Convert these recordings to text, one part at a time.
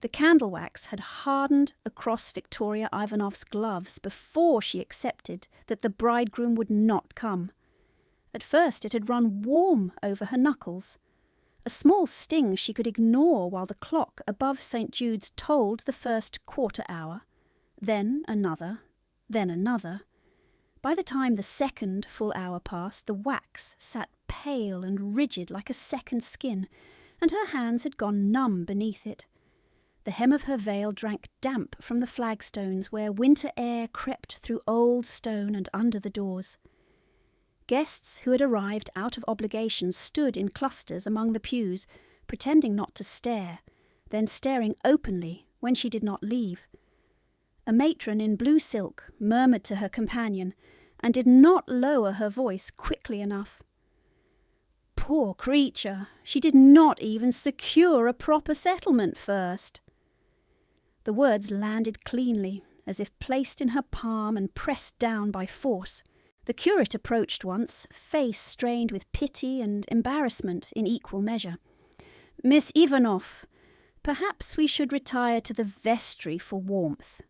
The candle wax had hardened across Victoria Ivanov's gloves before she accepted that the bridegroom would not come. At first it had run warm over her knuckles, a small sting she could ignore while the clock above St. Jude's tolled the first quarter hour, then another, then another. By the time the second full hour passed, the wax sat pale and rigid like a second skin, and her hands had gone numb beneath it. The hem of her veil drank damp from the flagstones where winter air crept through old stone and under the doors. Guests who had arrived out of obligation stood in clusters among the pews, pretending not to stare, then staring openly when she did not leave. A matron in blue silk murmured to her companion, and did not lower her voice quickly enough. Poor creature, she did not even secure a proper settlement first. The words landed cleanly, as if placed in her palm and pressed down by force. The curate approached once, face strained with pity and embarrassment in equal measure. "Miss Ivanov, perhaps we should retire to the vestry for warmth."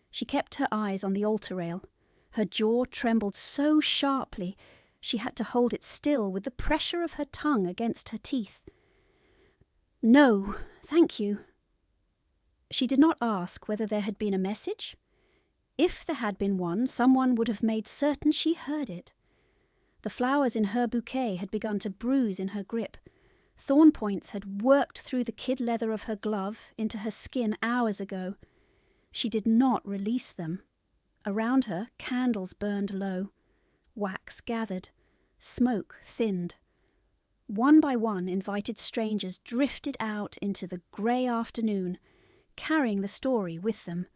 She kept her eyes on the altar rail. Her jaw trembled so sharply she had to hold it still with the pressure of her tongue against her teeth. "No, thank you." She did not ask whether there had been a message. If there had been one, someone would have made certain she heard it. The flowers in her bouquet had begun to bruise in her grip. Thorn points had worked through the kid leather of her glove into her skin hours ago. She did not release them. Around her, candles burned low. Wax gathered. Smoke thinned. One by one, invited strangers drifted out into the grey afternoon, carrying the story with them.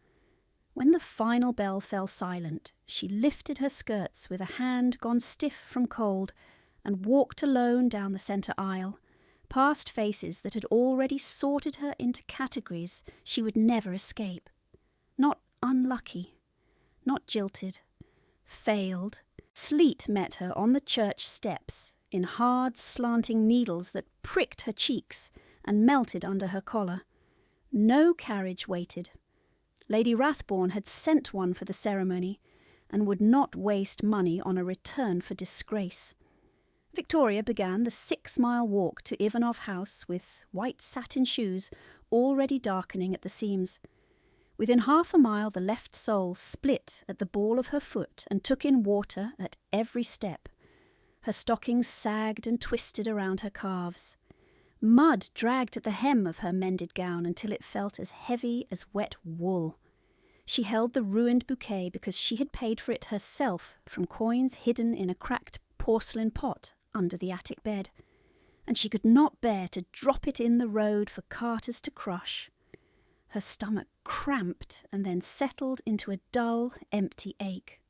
When the final bell fell silent, she lifted her skirts with a hand gone stiff from cold and walked alone down the centre aisle, past faces that had already sorted her into categories she would never escape. Not unlucky, not jilted, failed. Sleet met her on the church steps in hard, slanting needles that pricked her cheeks and melted under her collar. No carriage waited. Lady Rathbourne had sent one for the ceremony and would not waste money on a return for disgrace. Victoria began the 6-mile walk to Ivanov House with white satin shoes already darkening at the seams. Within half a mile the left sole split at the ball of her foot and took in water at every step. Her stockings sagged and twisted around her calves. Mud dragged at the hem of her mended gown until it felt as heavy as wet wool. She held the ruined bouquet because she had paid for it herself from coins hidden in a cracked porcelain pot under the attic bed, and she could not bear to drop it in the road for carters to crush. Her stomach cramped and then settled into a dull, empty ache.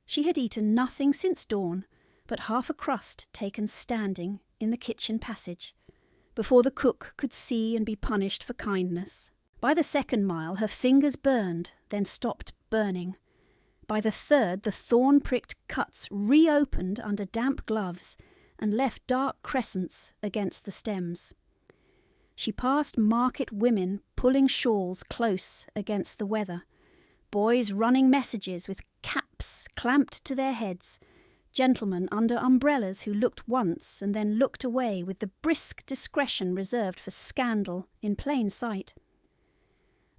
She had eaten nothing since dawn but half a crust taken standing in the kitchen passage, before the cook could see and be punished for kindness. By the 2nd mile her fingers burned, then stopped burning. By the 3rd the thorn-pricked cuts reopened under damp gloves and left dark crescents against the stems. She passed market women pulling shawls close against the weather, boys running messages with caps clamped to their heads, gentlemen under umbrellas who looked once and then looked away with the brisk discretion reserved for scandal in plain sight.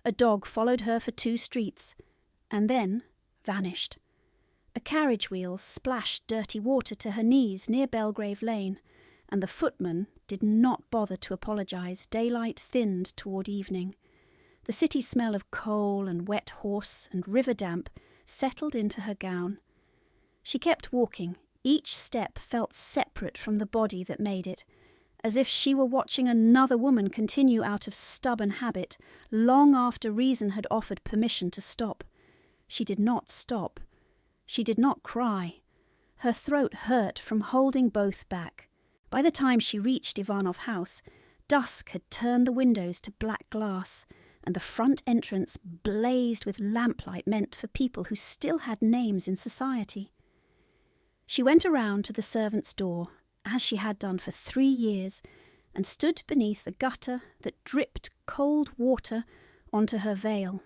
A dog followed her for 2 streets, and then vanished. A carriage wheel splashed dirty water to her knees near Belgrave Lane, and the footman did not bother to apologise. Daylight thinned toward evening. The city smell of coal and wet horse and river damp settled into her gown. She kept walking. Each step felt separate from the body that made it, as if she were watching another woman continue out of stubborn habit, long after reason had offered permission to stop. She did not stop. She did not cry. Her throat hurt from holding both back. By the time she reached Ivanov House, dusk had turned the windows to black glass, and the front entrance blazed with lamplight meant for people who still had names in society. She went around to the servants' door, as she had done for 3 years, and stood beneath the gutter that dripped cold water onto her veil.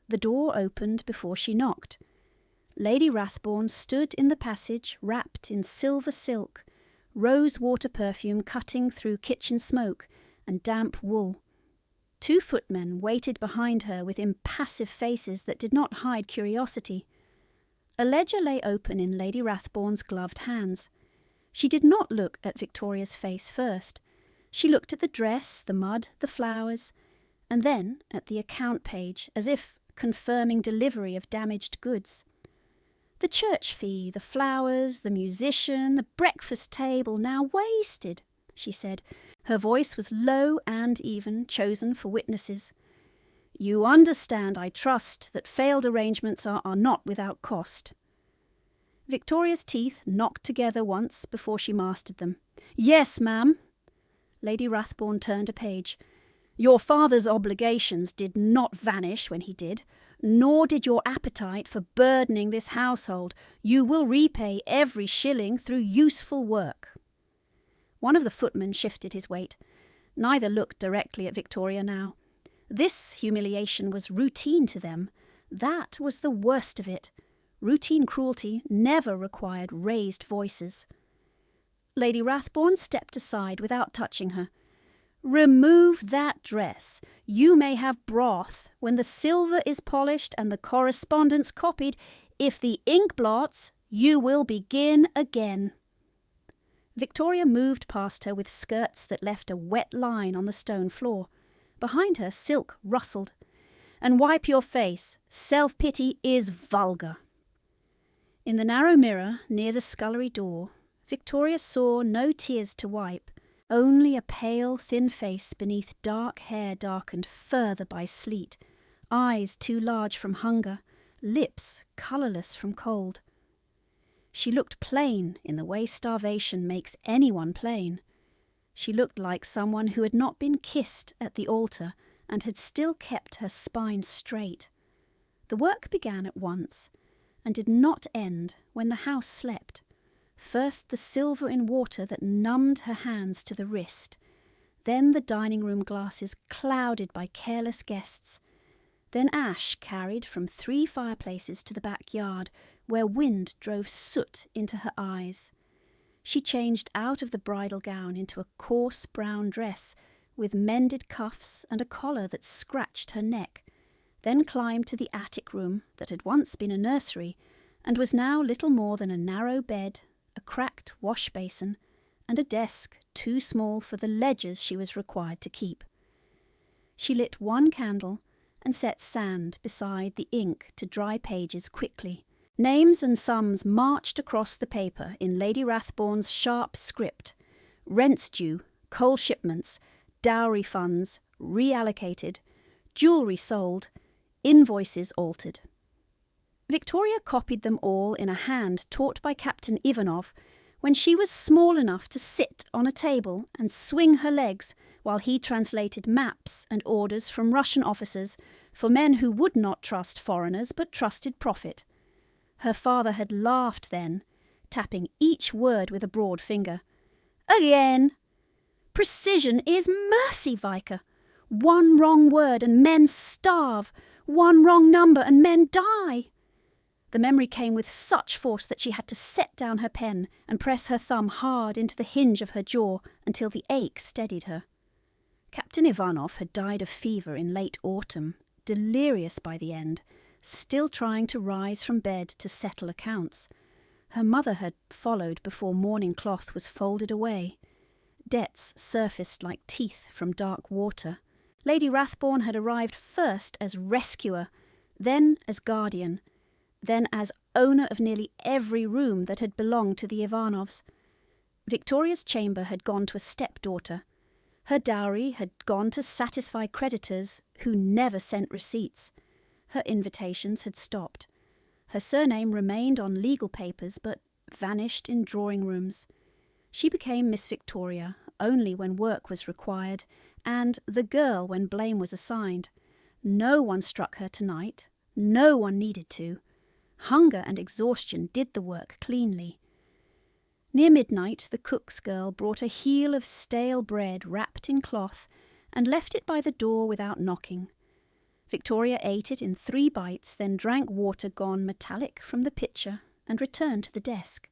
The door opened before she knocked. Lady Rathbourne stood in the passage, wrapped in silver silk, rose-water perfume cutting through kitchen smoke and damp wool. 2 footmen waited behind her with impassive faces that did not hide curiosity. A ledger lay open in Lady Rathbourne's gloved hands. She did not look at Victoria's face first. She looked at the dress, the mud, the flowers, and then at the account page, as if confirming delivery of damaged goods. The church fee, the flowers, the musician, the breakfast table, now wasted, she said. Her voice was low and even, chosen for witnesses. You understand, I trust, that failed arrangements are not without cost. Victoria's teeth knocked together once before she mastered them. Yes, ma'am. Lady Rathbourne turned a page. Your father's obligations did not vanish when he did, nor did your appetite for burdening this household. You will repay every shilling through useful work. One of the footmen shifted his weight. Neither looked directly at Victoria now. This humiliation was routine to them. That was the worst of it. Routine cruelty never required raised voices. Lady Rathbourne stepped aside without touching her. Remove that dress. You may have broth when the silver is polished and the correspondence copied. If the ink blots, you will begin again. Victoria moved past her with skirts that left a wet line on the stone floor. Behind her, silk rustled. And wipe your face. Self-pity is vulgar. In the narrow mirror near the scullery door, Victoria saw no tears to wipe, only a pale, thin face beneath dark hair darkened further by sleet, eyes too large from hunger, lips colourless from cold. She looked plain in the way starvation makes anyone plain. She looked like someone who had not been kissed at the altar and had still kept her spine straight. The work began at once, and did not end when the house slept. First the silver in water that numbed her hands to the wrist, then the dining room glasses clouded by careless guests, then ash carried from 3 fireplaces to the backyard, where wind drove soot into her eyes. She changed out of the bridal gown into a coarse brown dress, with mended cuffs and a collar that scratched her neck, then climbed to the attic room that had once been a nursery, and was now little more than a narrow bed, a cracked wash basin, and a desk too small for the ledgers she was required to keep. She lit 1 candle and set sand beside the ink to dry pages quickly. Names and sums marched across the paper in Lady Rathbourne's sharp script. Rents due, coal shipments, dowry funds, reallocated, jewellery sold, invoices altered. Victoria copied them all in a hand taught by Captain Ivanov when she was small enough to sit on a table and swing her legs while he translated maps and orders from Russian officers for men who would not trust foreigners but trusted profit. Her father had laughed then, tapping each word with a broad finger. Again! Precision is mercy, Vicar. 1 wrong word and men starve. 1 wrong number and men die. The memory came with such force that she had to set down her pen and press her thumb hard into the hinge of her jaw until the ache steadied her. Captain Ivanov had died of fever in late autumn, delirious by the end, still trying to rise from bed to settle accounts. Her mother had followed before mourning cloth was folded away. Debts surfaced like teeth from dark water. Lady Rathbourne had arrived first as rescuer, then as guardian, then as owner of nearly every room that had belonged to the Ivanovs. Victoria's chamber had gone to a stepdaughter. Her dowry had gone to satisfy creditors who never sent receipts. Her invitations had stopped. Her surname remained on legal papers but vanished in drawing rooms. She became Miss Victoria only when work was required, and the girl when blame was assigned. No one struck her tonight. No one needed to. Hunger and exhaustion did the work cleanly. Near midnight the cook's girl brought a heel of stale bread wrapped in cloth and left it by the door without knocking. Victoria ate it in 3 bites, then drank water gone metallic from the pitcher and returned to the desk.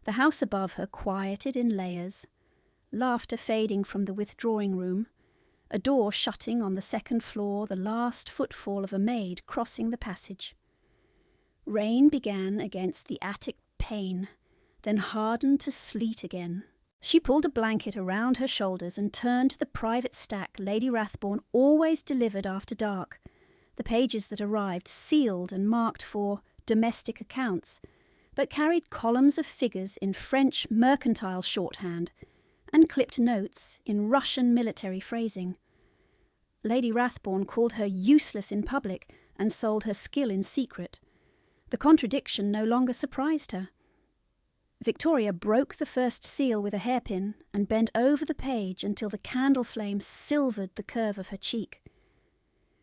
The house above her quieted in layers, laughter fading from the withdrawing room, a door shutting on the 2nd floor, the last footfall of a maid crossing the passage. Rain began against the attic pane, then hardened to sleet again. She pulled a blanket around her shoulders and turned to the private stack Lady Rathborne always delivered after dark, the pages that arrived sealed and marked for domestic accounts, but carried columns of figures in French mercantile shorthand and clipped notes in Russian military phrasing. Lady Rathborne called her useless in public and sold her skill in secret. The contradiction no longer surprised her. Victoria broke the first seal with a hairpin and bent over the page until the candle flame silvered the curve of her cheek.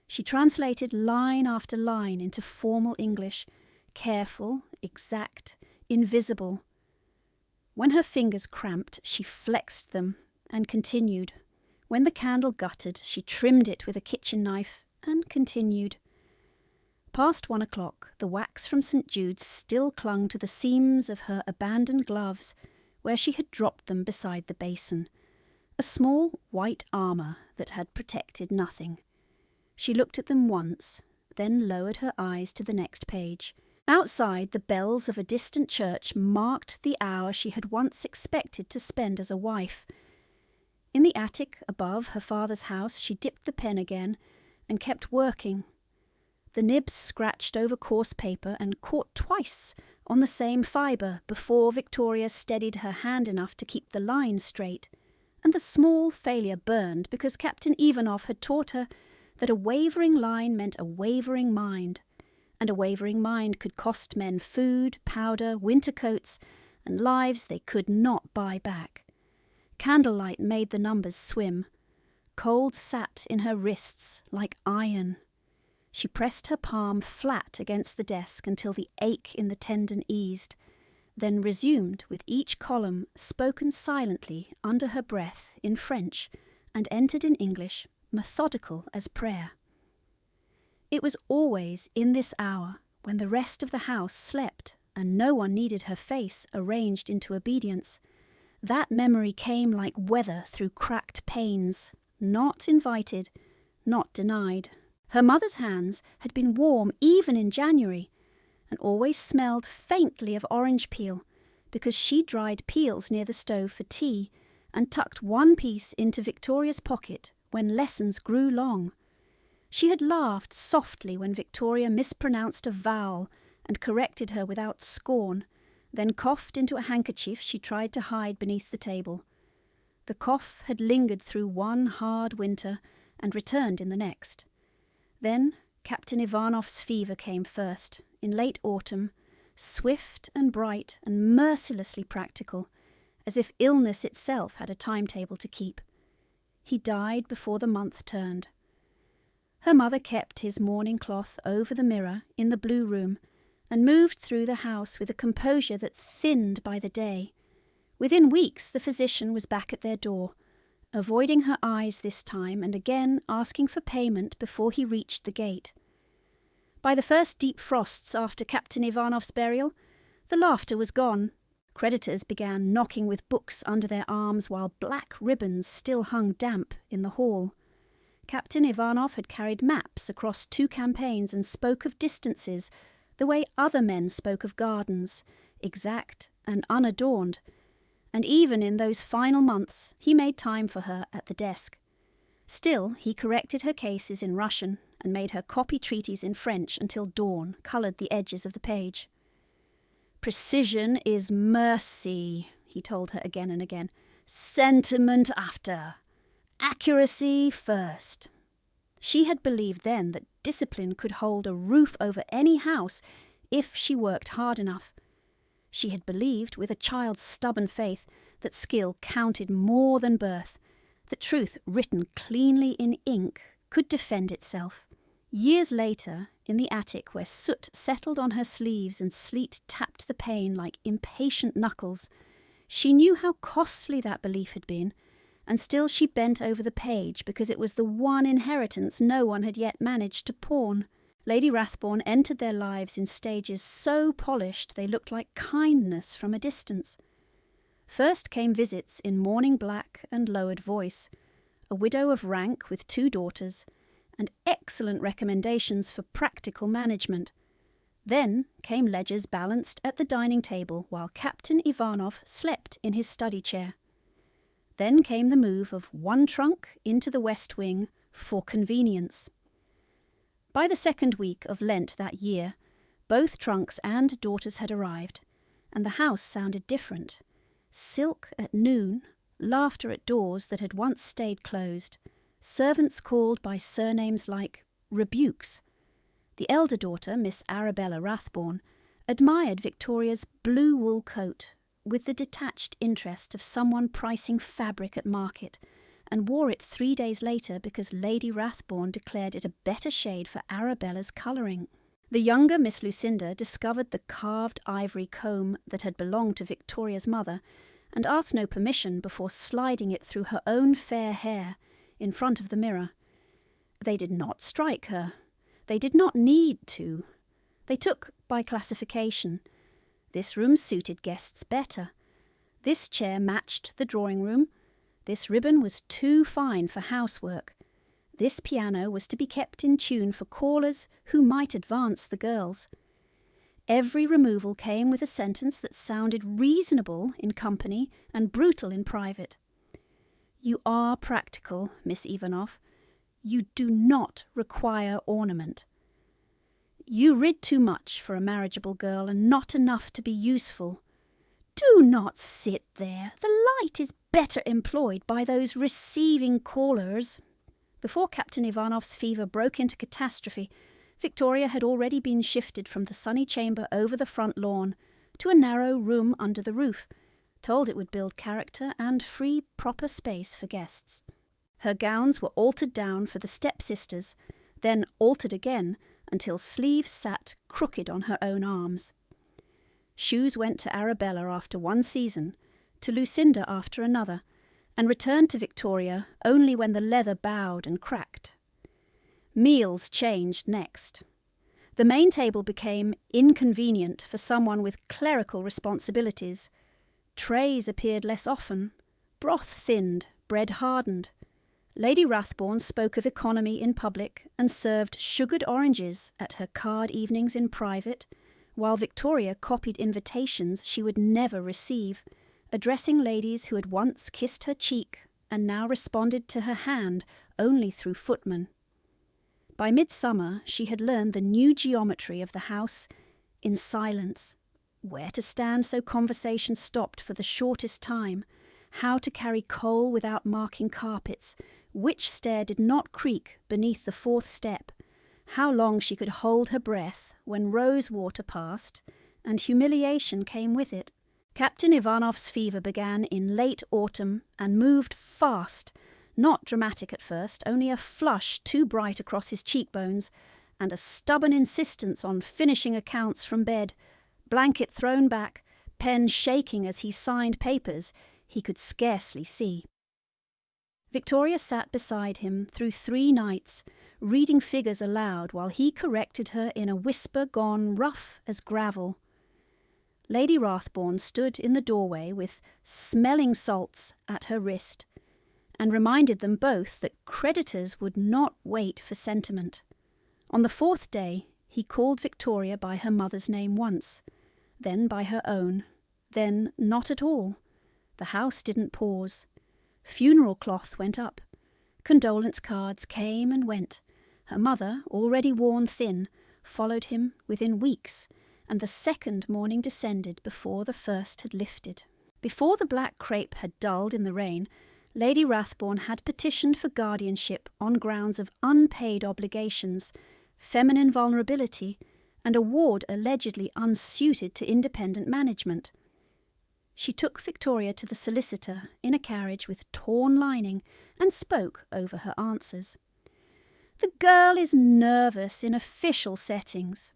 She translated line after line into formal English, careful, exact, invisible. When her fingers cramped, she flexed them and continued. When the candle guttered, she trimmed it with a kitchen knife and continued. Past 1 o'clock, the wax from St. Jude's still clung to the seams of her abandoned gloves, where she had dropped them beside the basin, a small white armour that had protected nothing. She looked at them once, then lowered her eyes to the next page. Outside, the bells of a distant church marked the hour she had once expected to spend as a wife. In the attic above her father's house, she dipped the pen again and kept working. The nibs scratched over coarse paper and caught twice on the same fibre before Victoria steadied her hand enough to keep the line straight, and the small failure burned because Captain Ivanov had taught her that a wavering line meant a wavering mind, and a wavering mind could cost men food, powder, winter coats, and lives they could not buy back. Candlelight made the numbers swim. Cold sat in her wrists like iron. She pressed her palm flat against the desk until the ache in the tendon eased, then resumed with each column spoken silently under her breath in French and entered in English, methodical as prayer. It was always in this hour, when the rest of the house slept and no one needed her face arranged into obedience, that memory came like weather through cracked panes, not invited, not denied. Her mother's hands had been warm even in January, and always smelled faintly of orange peel, because she dried peels near the stove for tea and tucked one piece into Victoria's pocket when lessons grew long. She had laughed softly when Victoria mispronounced a vowel and corrected her without scorn, then coughed into a handkerchief she tried to hide beneath the table. The cough had lingered through one hard winter and returned in the next. Then Captain Ivanov's fever came first, in late autumn, swift and bright and mercilessly practical, as if illness itself had a timetable to keep. He died before the month turned. Her mother kept his mourning cloth over the mirror in the blue room and moved through the house with a composure that thinned by the day. Within weeks the physician was back at their door, avoiding her eyes this time and again asking for payment before he reached the gate. By the first deep frosts after Captain Ivanov's burial, the laughter was gone. Creditors began knocking with books under their arms while black ribbons still hung damp in the hall. Captain Ivanov had carried maps across 2 campaigns and spoke of distances the way other men spoke of gardens, exact and unadorned, and even in those final months he made time for her at the desk. Still, he corrected her cases in Russian and made her copy treaties in French until dawn coloured the edges of the page. "Precision is mercy," he told her again and again. "Sentiment after. Accuracy first." She had believed then that discipline could hold a roof over any house if she worked hard enough. She had believed, with a child's stubborn faith, that skill counted more than birth, that truth written cleanly in ink could defend itself. Years later, in the attic where soot settled on her sleeves and sleet tapped the pane like impatient knuckles, she knew how costly that belief had been, and still she bent over the page because it was the one inheritance no one had yet managed to pawn. Lady Rathbone entered their lives in stages so polished they looked like kindness from a distance. First came visits in mourning black and lowered voice, a widow of rank with 2 daughters, and excellent recommendations for practical management. Then came ledgers balanced at the dining table while Captain Ivanov slept in his study chair. Then came the move of 1 trunk into the West Wing for convenience. By the 2nd week of Lent that year, both trunks and daughters had arrived, and the house sounded different. Silk at noon, laughter at doors that had once stayed closed, servants called by surnames like Rebukes. The elder daughter, Miss Arabella Rathbone, admired Victoria's blue wool coat with the detached interest of someone pricing fabric at market, and wore it 3 days later because Lady Rathbone declared it a better shade for Arabella's colouring. The younger Miss Lucinda discovered the carved ivory comb that had belonged to Victoria's mother, and asked no permission before sliding it through her own fair hair in front of the mirror. They did not strike her. They did not need to. They took by classification. This room suited guests better. This chair matched the drawing room. This ribbon was too fine for housework. This piano was to be kept in tune for callers who might advance the girls. Every removal came with a sentence that sounded reasonable in company and brutal in private. You are practical, Miss Ivanov. You do not require ornament. You rid too much for a marriageable girl and not enough to be useful. Do not sit there. The light is better employed by those receiving callers. Before Captain Ivanov's fever broke into catastrophe, Victoria had already been shifted from the sunny chamber over the front lawn to a narrow room under the roof, told it would build character and free proper space for guests. Her gowns were altered down for the stepsisters, then altered again until sleeves sat crooked on her own arms. Shoes went to Arabella after 1 season, to Lucinda after another, and returned to Victoria only when the leather bowed and cracked. Meals changed next. The main table became inconvenient for someone with clerical responsibilities. Trays appeared less often, broth thinned, bread hardened. Lady Rathbone spoke of economy in public and served sugared oranges at her card evenings in private, while Victoria copied invitations she would never receive, addressing ladies who had once kissed her cheek and now responded to her hand only through footmen. By midsummer she had learned the new geometry of the house in silence, where to stand so conversation stopped for the shortest time, how to carry coal without marking carpets, which stair did not creak beneath the 4th step, how long she could hold her breath when rose water passed, and humiliation came with it. Captain Ivanov's fever began in late autumn and moved fast, not dramatic at first, only a flush too bright across his cheekbones, and a stubborn insistence on finishing accounts from bed, blanket thrown back, pen shaking as he signed papers he could scarcely see. Victoria sat beside him through 3 nights, reading figures aloud while he corrected her in a whisper gone rough as gravel. Lady Rathbone stood in the doorway with smelling salts at her wrist, and reminded them both that creditors would not wait for sentiment. On the 4th day he called Victoria by her mother's name once, then by her own, then not at all. The house didn't pause. Funeral cloth went up. Condolence cards came and went. Her mother, already worn thin, followed him within weeks, and the 2nd morning descended before the 1st had lifted. Before the black crape had dulled in the rain, Lady Rathbone had petitioned for guardianship on grounds of unpaid obligations, feminine vulnerability, and a ward allegedly unsuited to independent management. She took Victoria to the solicitor in a carriage with torn lining and spoke over her answers. "The girl is nervous in official settings.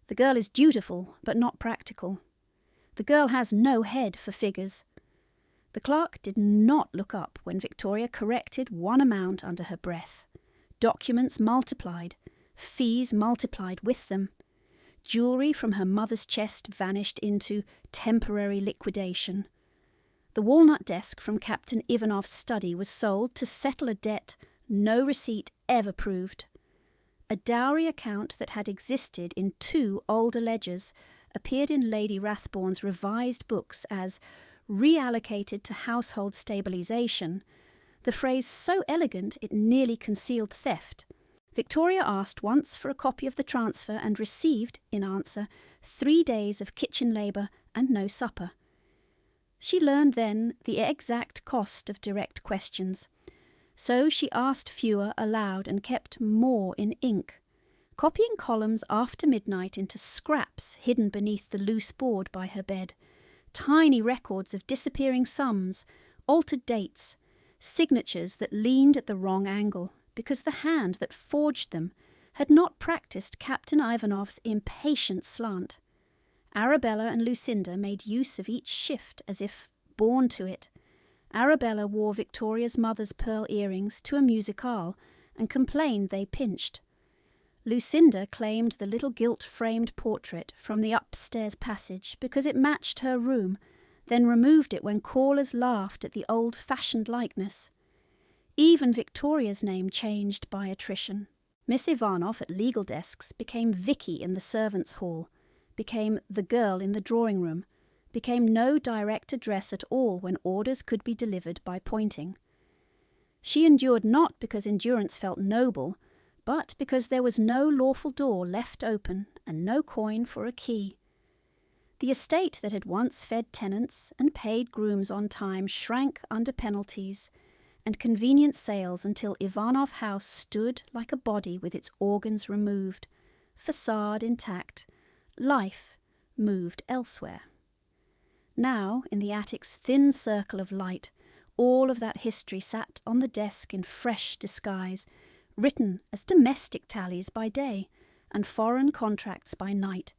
The girl is dutiful, but not practical. The girl has no head for figures. The clerk did not look up when Victoria corrected one amount under her breath. Documents multiplied, fees multiplied with them. Jewellery from her mother's chest vanished into temporary liquidation. The walnut desk from Captain Ivanov's study was sold to settle a debt no receipt ever proved. A dowry account that had existed in 2 older ledgers appeared in Lady Rathbourne's revised books as reallocated to household stabilisation, the phrase so elegant it nearly concealed theft. Victoria asked once for a copy of the transfer and received, in answer, 3 days of kitchen labour and no supper. She learned then the exact cost of direct questions. So she asked fewer aloud and kept more in ink, copying columns after midnight into scraps hidden beneath the loose board by her bed, tiny records of disappearing sums, altered dates, signatures that leaned at the wrong angle, because the hand that forged them had not practised Captain Ivanov's impatient slant. Arabella and Lucinda made use of each shift as if born to it. Arabella wore Victoria's mother's pearl earrings to a musicale and complained they pinched. Lucinda claimed the little gilt-framed portrait from the upstairs passage because it matched her room, then removed it when callers laughed at the old-fashioned likeness. Even Victoria's name changed by attrition. Miss Ivanov at legal desks became Vicky in the servants' hall, became the girl in the drawing-room, became no direct address at all when orders could be delivered by pointing. She endured not because endurance felt noble, but because there was no lawful door left open and no coin for a key. The estate that had once fed tenants and paid grooms on time shrank under penalties and convenient sales until Ivanov House stood like a body with its organs removed, facade intact, life moved elsewhere. Now, in the attic's thin circle of light, all of that history sat on the desk in fresh disguise, written as domestic tallies by day and foreign contracts by night,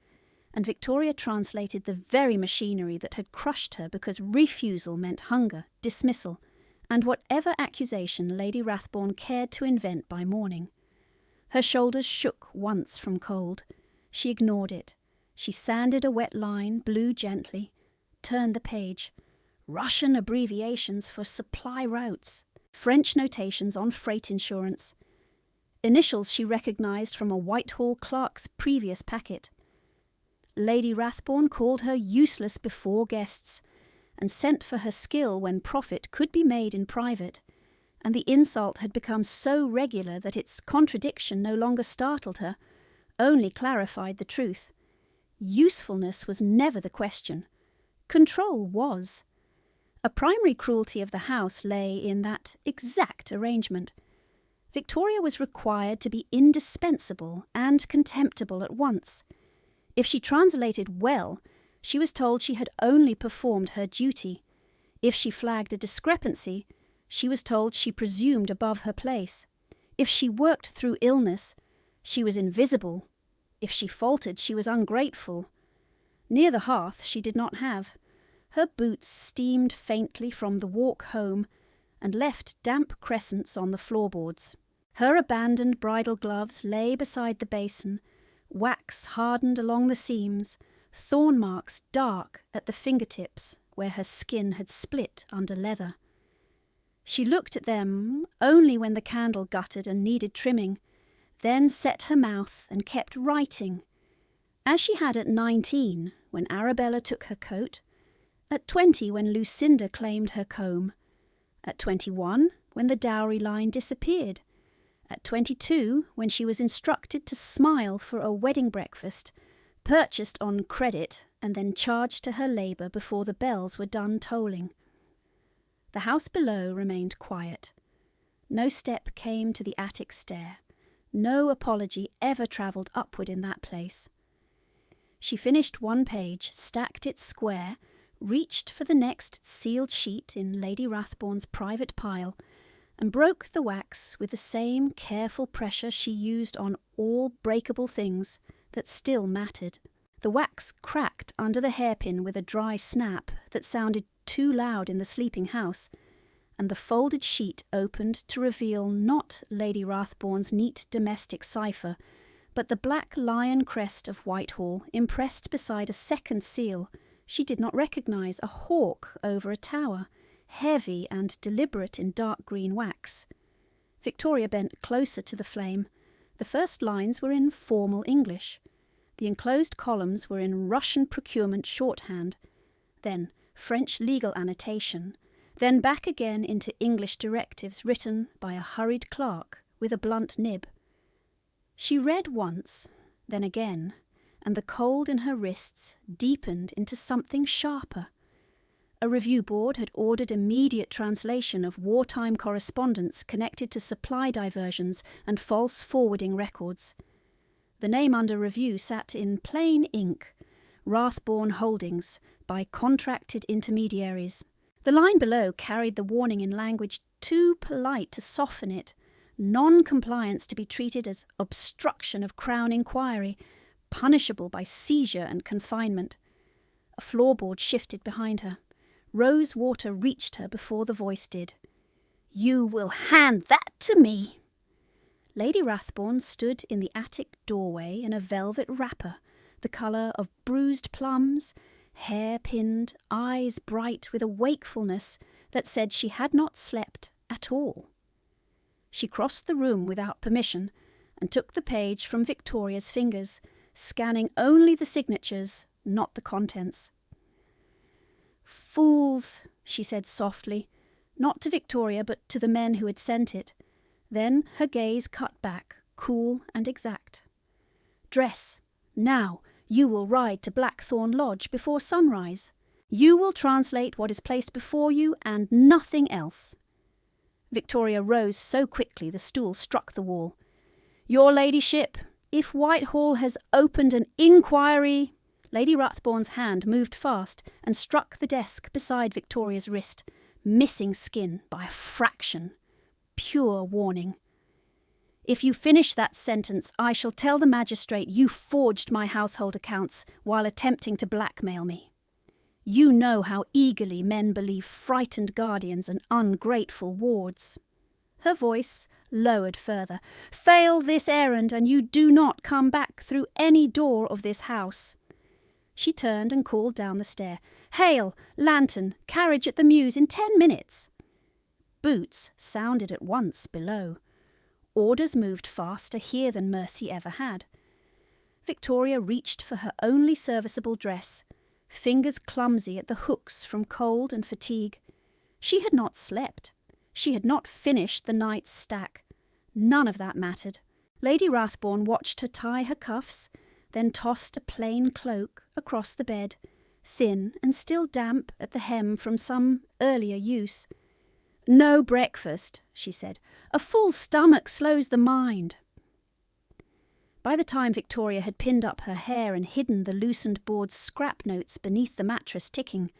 and Victoria translated the very machinery that had crushed her because refusal meant hunger, dismissal, and whatever accusation Lady Rathbourne cared to invent by morning. Her shoulders shook once from cold. She ignored it. She sanded a wet line, blew gently, turned the page. Russian abbreviations for supply routes, French notations on freight insurance. Initials she recognised from a Whitehall clerk's previous packet. Lady Rathbourne called her useless before guests, and sent for her skill when profit could be made in private, and the insult had become so regular that its contradiction no longer startled her, only clarified the truth. Usefulness was never the question. Control was. A primary cruelty of the house lay in that exact arrangement. Victoria was required to be indispensable and contemptible at once. If she translated well, she was told she had only performed her duty. If she flagged a discrepancy, she was told she presumed above her place. If she worked through illness, she was invisible. If she faltered, she was ungrateful. Near the hearth she did not have. Her boots steamed faintly from the walk home and left damp crescents on the floorboards. Her abandoned bridal gloves lay beside the basin, wax hardened along the seams, thorn marks dark at the fingertips where her skin had split under leather. She looked at them only when the candle guttered and needed trimming, then set her mouth and kept writing, as she had at 19 when Arabella took her coat, at 20 when Lucinda claimed her comb, at 21 when the dowry line disappeared, at 22 when she was instructed to smile for a wedding breakfast, purchased on credit and then charged to her labour before the bells were done tolling. The house below remained quiet. No step came to the attic stair. No apology ever travelled upward in that place. She finished one page, stacked it square, reached for the next sealed sheet in Lady Rathbourne's private pile, and broke the wax with the same careful pressure she used on all breakable things that still mattered. The wax cracked under the hairpin with a dry snap that sounded too loud in the sleeping house, and the folded sheet opened to reveal not Lady Rathbourne's neat domestic cipher, but the black lion crest of Whitehall impressed beside a second seal she did not recognise, a hawk over a tower, heavy and deliberate in dark green wax. Victoria bent closer to the flame. The first lines were in formal English. The enclosed columns were in Russian procurement shorthand, then French legal annotation, then back again into English directives written by a hurried clerk with a blunt nib. She read once, then again, and the cold in her wrists deepened into something sharper. A review board had ordered immediate translation of wartime correspondence connected to supply diversions and false forwarding records. The name under review sat in plain ink, Rathbourne Holdings, by contracted intermediaries. The line below carried the warning in language too polite to soften it, non-compliance to be treated as obstruction of Crown inquiry, punishable by seizure and confinement. A floorboard shifted behind her. Rose water reached her before the voice did. "You will hand that to me." Lady Rathbourne stood in the attic doorway in a velvet wrapper, the colour of bruised plums, hair pinned, eyes bright with a wakefulness that said she had not slept at all. She crossed the room without permission and took the page from Victoria's fingers, scanning only the signatures, not the contents. "Fools," she said softly, not to Victoria but to the men who had sent it. Then her gaze cut back, cool and exact. "Dress. Now, you will ride to Blackthorn Lodge before sunrise. You will translate what is placed before you and nothing else." Victoria rose so quickly the stool struck the wall. "Your ladyship, if Whitehall has opened an inquiry—" Lady Rathbourne's hand moved fast and struck the desk beside Victoria's wrist, missing skin by a fraction. Pure warning. "If you finish that sentence, I shall tell the magistrate you forged my household accounts while attempting to blackmail me. You know how eagerly men believe frightened guardians and ungrateful wards." Her voice lowered further. "Fail this errand, and you do not come back through any door of this house." She turned and called down the stair. "Hale, lantern, carriage at the Mews in 10 minutes. Boots sounded at once below. Orders moved faster here than Mercy ever had. Victoria reached for her only serviceable dress, fingers clumsy at the hooks from cold and fatigue. She had not slept. She had not finished the night's stack. None of that mattered. Lady Rathbourne watched her tie her cuffs, then tossed a plain cloak across the bed, thin and still damp at the hem from some earlier use. "No breakfast," she said. "A full stomach slows the mind." By the time Victoria had pinned up her hair and hidden the loosened board's scrap notes beneath the mattress ticking,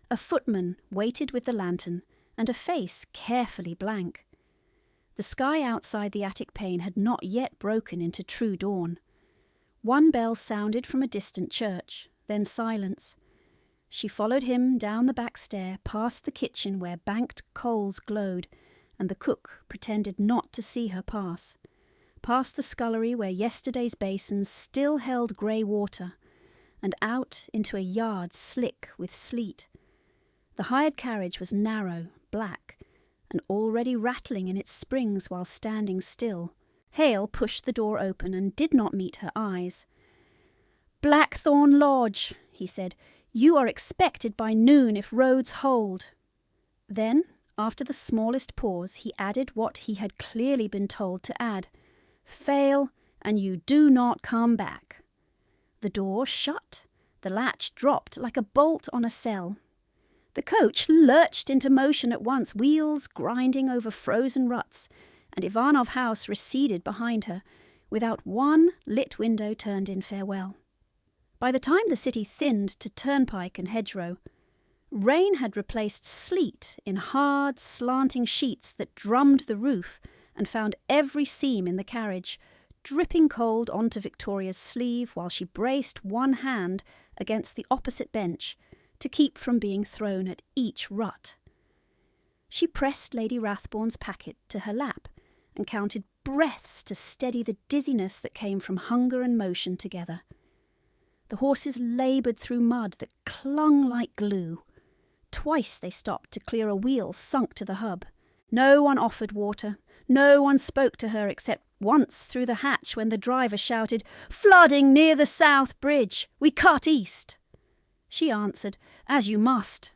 a footman waited with the lantern and a face carefully blank. The sky outside the attic pane had not yet broken into true dawn. One bell sounded from a distant church, then silence. She followed him down the back stair, past the kitchen where banked coals glowed, and the cook pretended not to see her pass, past the scullery where yesterday's basins still held grey water, and out into a yard slick with sleet. The hired carriage was narrow, black, and already rattling in its springs while standing still. Hale pushed the door open and did not meet her eyes. "Blackthorn Lodge," he said. "You are expected by noon if roads hold." Then, after the smallest pause, he added what he had clearly been told to add. "Fail, and you do not come back." The door shut. The latch dropped like a bolt on a cell. The coach lurched into motion at once, wheels grinding over frozen ruts, and Ivanov House receded behind her, without one lit window turned in farewell. By the time the city thinned to turnpike and hedgerow, Rain had replaced sleet in hard, slanting sheets that drummed the roof and found every seam in the carriage, dripping cold onto Victoria's sleeve while she braced one hand against the opposite bench to keep from being thrown at each rut. She pressed Lady Rathbourne's packet to her lap and counted breaths to steady the dizziness that came from hunger and motion together. The horses laboured through mud that clung like glue. Twice they stopped to clear a wheel sunk to the hub. No one offered water. No one spoke to her except once through the hatch when the driver shouted, "Flooding near the South Bridge. We cut east." She answered, "As you must,"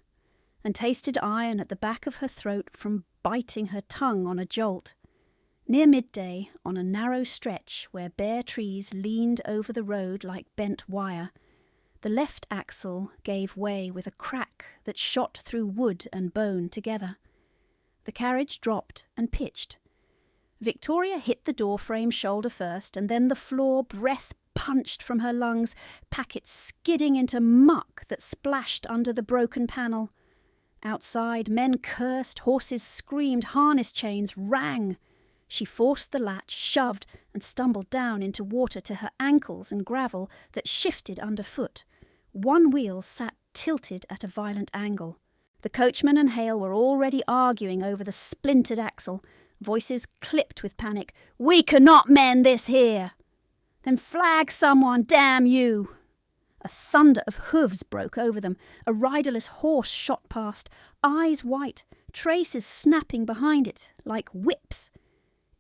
and tasted iron at the back of her throat from biting her tongue on a jolt. Near midday, on a narrow stretch where bare trees leaned over the road like bent wire, the left axle gave way with a crack that shot through wood and bone together. The carriage dropped and pitched. Victoria hit the door frame shoulder first, and then the floor, breath punched from her lungs, packet skidding into muck that splashed under the broken panel. Outside, men cursed, horses screamed, harness chains rang. She forced the latch, shoved, and stumbled down into water to her ankles and gravel that shifted underfoot. One wheel sat tilted at a violent angle. The coachman and Hale were already arguing over the splintered axle, voices clipped with panic. "We cannot mend this here!" "Then flag someone, damn you!" A thunder of hooves broke over them. A riderless horse shot past, eyes white, traces snapping behind it like whips.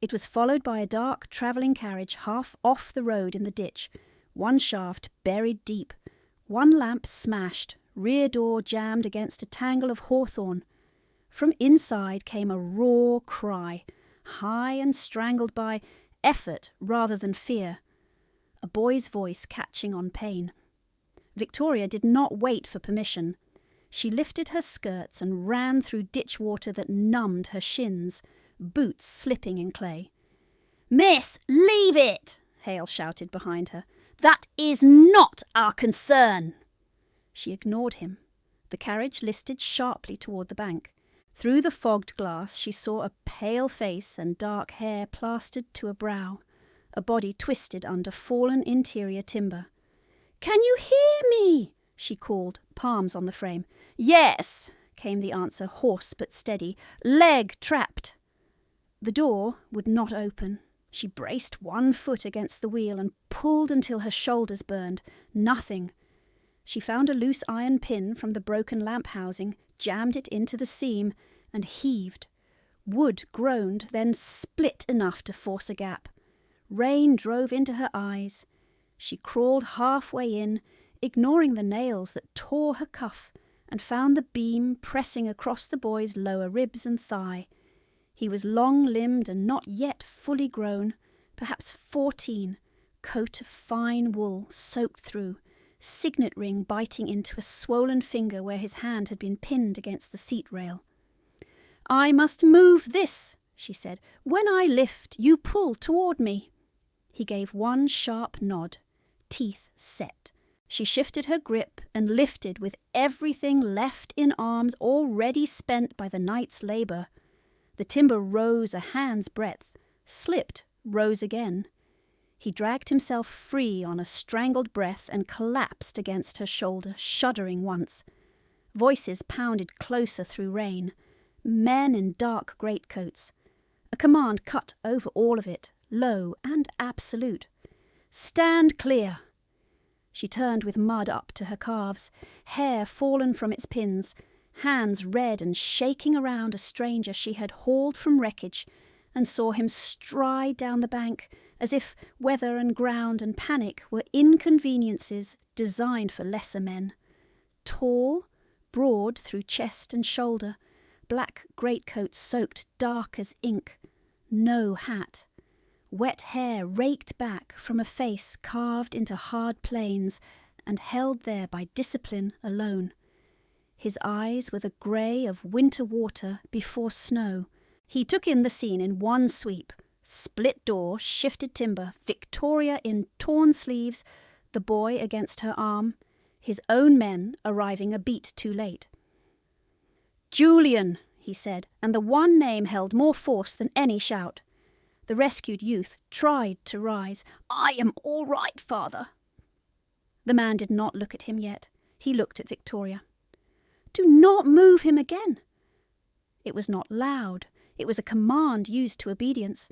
It was followed by a dark travelling carriage half off the road in the ditch, one shaft buried deep, one lamp smashed, rear door jammed against a tangle of hawthorn. From inside came a raw cry, high and strangled by effort rather than fear, a boy's voice catching on pain. Victoria did not wait for permission. She lifted her skirts and ran through ditch water that numbed her shins, boots slipping in clay. "Miss, leave it!" Hale shouted behind her. "That is not our concern!" She ignored him. The carriage listed sharply toward the bank. Through the fogged glass she saw a pale face and dark hair plastered to a brow, a body twisted under fallen interior timber. "Can you hear me?" she called, palms on the frame. "Yes," came the answer, hoarse but steady. "Leg trapped." The door would not open. She braced one foot against the wheel and pulled until her shoulders burned. Nothing. She found a loose iron pin from the broken lamp housing, jammed it into the seam, and heaved. Wood groaned, then split enough to force a gap. Rain drove into her eyes. She crawled halfway in, ignoring the nails that tore her cuff, and found the beam pressing across the boy's lower ribs and thigh. He was long-limbed and not yet fully grown, perhaps 14, coat of fine wool soaked through, signet ring biting into a swollen finger where his hand had been pinned against the seat rail. "I must move this," she said. "When I lift, you pull toward me." He gave one sharp nod, teeth set. She shifted her grip and lifted with everything left in arms already spent by the night's labour. The timber rose a hand's breadth, slipped, rose again. He dragged himself free on a strangled breath and collapsed against her shoulder, shuddering once. Voices pounded closer through rain. Men in dark greatcoats. A command cut over all of it, low and absolute. "Stand clear!" She turned with mud up to her calves, hair fallen from its pins, hands red and shaking around a stranger she had hauled from wreckage, and saw him stride down the bank as if weather and ground and panic were inconveniences designed for lesser men. Tall, broad through chest and shoulder, black greatcoat soaked dark as ink, no hat. Wet hair raked back from a face carved into hard planes and held there by discipline alone. His eyes were the grey of winter water before snow. He took in the scene in one sweep. Split door, shifted timber, Victoria in torn sleeves, the boy against her arm, his own men arriving a beat too late. "Julian," he said, and the one name held more force than any shout. The rescued youth tried to rise. "I am all right, father." The man did not look at him yet. He looked at Victoria. "Do not move him again." It was not loud. It was a command used to obedience.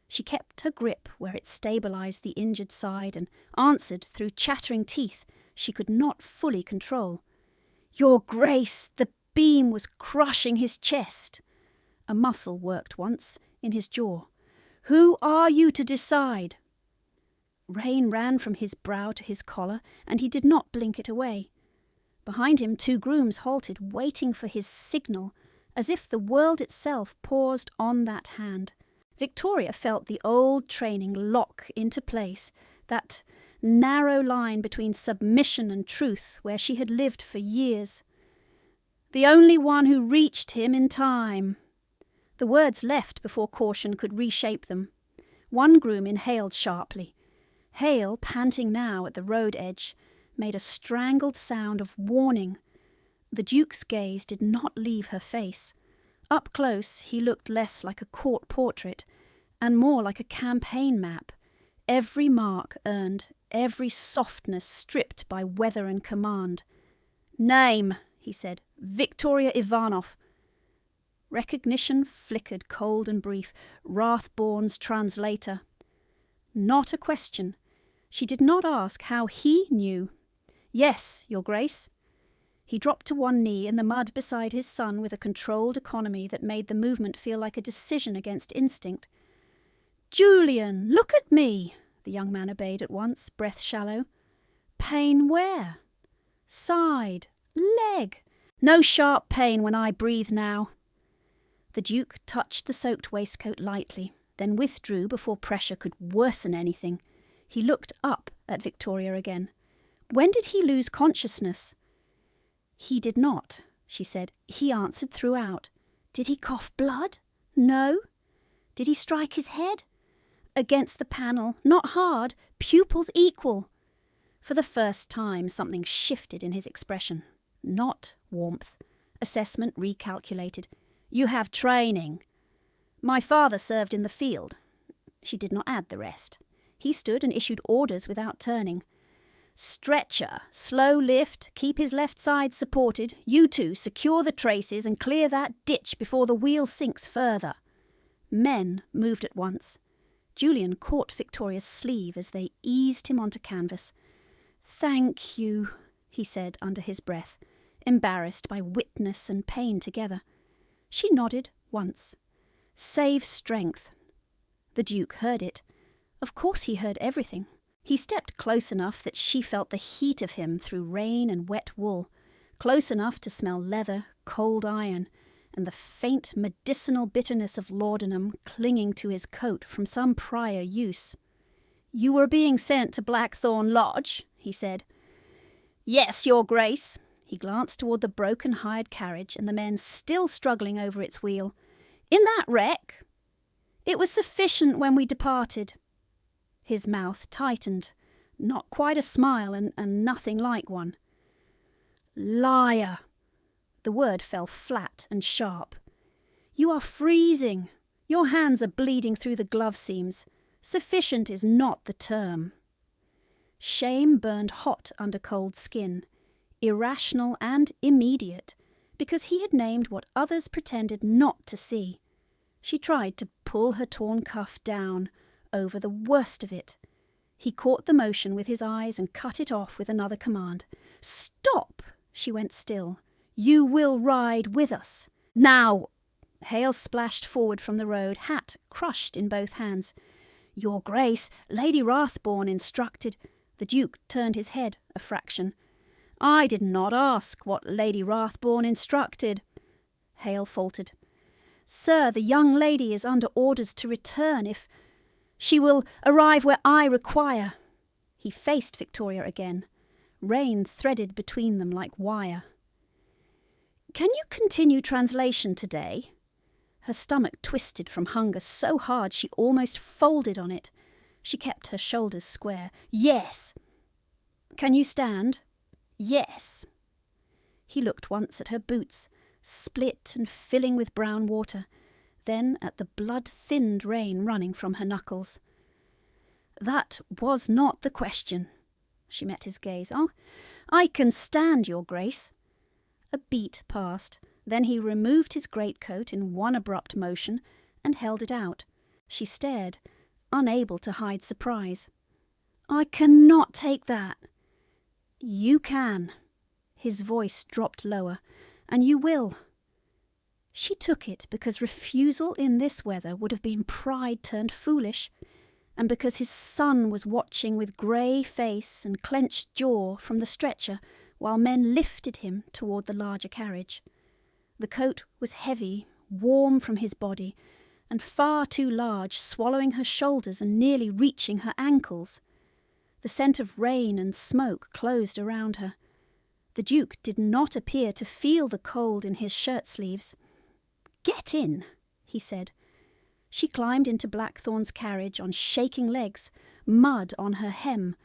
She kept her grip where it stabilized the injured side and answered through chattering teeth she could not fully control. "Your Grace, the beam was crushing his chest." A muscle worked once in his jaw. "Who are you to decide?" Rain ran from his brow to his collar, and he did not blink it away. Behind him 2 grooms halted, waiting for his signal, as if the world itself paused on that hand. Victoria felt the old training lock into place, that narrow line between submission and truth where she had lived for years. "The only one who reached him in time." The words left before caution could reshape them. One groom inhaled sharply. Hale, panting now at the road edge, made a strangled sound of warning. The Duke's gaze did not leave her face. Up close he looked less like a court portrait and more like a campaign map, every mark earned, every softness stripped by weather and command. "Name," he said. "Victoria Ivanov." Recognition flickered cold and brief. Rathborn's translator. Not a question. She did not ask how he knew. "Yes, Your Grace." He dropped to one knee in the mud beside his son with a controlled economy that made the movement feel like a decision against instinct. "Julian, look at me." The young man obeyed at once, breath shallow. "Pain where?" "Side. Leg. No sharp pain when I breathe now." The Duke touched the soaked waistcoat lightly, then withdrew before pressure could worsen anything. He looked up at Victoria again. "When did he lose consciousness?" "He did not," she said. "He answered throughout." "Did he cough blood?" "No." "Did he strike his head?" "Against the panel. Not hard. Pupils equal." For the first time something shifted in his expression. Not warmth. Assessment recalculated. "You have training." "My father served in the field." She did not add the rest. He stood and issued orders without turning. "Stretcher, slow lift, keep his left side supported. You two, secure the traces and clear that ditch before the wheel sinks further." Men moved at once. Julian caught Victoria's sleeve as they eased him onto canvas. "Thank you," he said under his breath, embarrassed by witness and pain together. She nodded once. "Save strength." The Duke heard it. Of course he heard everything. He stepped close enough that she felt the heat of him through rain and wet wool, close enough to smell leather, cold iron, and the faint medicinal bitterness of laudanum clinging to his coat from some prior use. "You were being sent to Blackthorn Lodge," he said. "Yes, Your Grace." He glanced toward the broken hired carriage and the men still struggling over its wheel. "In that wreck?" "It was sufficient when we departed." His mouth tightened. Not quite a smile and nothing like one. "Liar!" The word fell flat and sharp. "You are freezing. Your hands are bleeding through the glove seams. Sufficient is not the term." Shame burned hot under cold skin, irrational and immediate, because he had named what others pretended not to see. She tried to pull her torn cuff down, over the worst of it. He caught the motion with his eyes and cut it off with another command. "Stop!" She went still. "You will ride with us. Now!" Hale splashed forward from the road, hat crushed in both hands. "Your Grace, Lady Rathborn instructed—" The Duke turned his head a fraction. "I did not ask what Lady Rathborn instructed." Hale faltered. "Sir, the young lady is under orders to return if... She will arrive where I require." He faced Victoria again. Rain threaded between them like wire. "Can you continue translation today?" Her stomach twisted from hunger so hard she almost folded on it. She kept her shoulders square. "Yes." "Can you stand?" "Yes." He looked once at her boots. split and filling with brown water, then at the blood-thinned rain running from her knuckles. "That was not the question." She met his gaze. "Oh, I can stand your grace." A beat passed. Then he removed his greatcoat in one abrupt motion and held it out. She stared, unable to hide surprise. "I cannot take that." "You can." His voice dropped lower. "And you will." She took it because refusal in this weather would have been pride turned foolish, and because his son was watching with grey face and clenched jaw from the stretcher while men lifted him toward the larger carriage. The coat was heavy, warm from his body, and far too large, swallowing her shoulders and nearly reaching her ankles. The scent of rain and smoke closed around her. The Duke did not appear to feel the cold in his shirt sleeves. "Get in," he said. She climbed into Blackthorn's carriage on shaking legs, mud on her hem,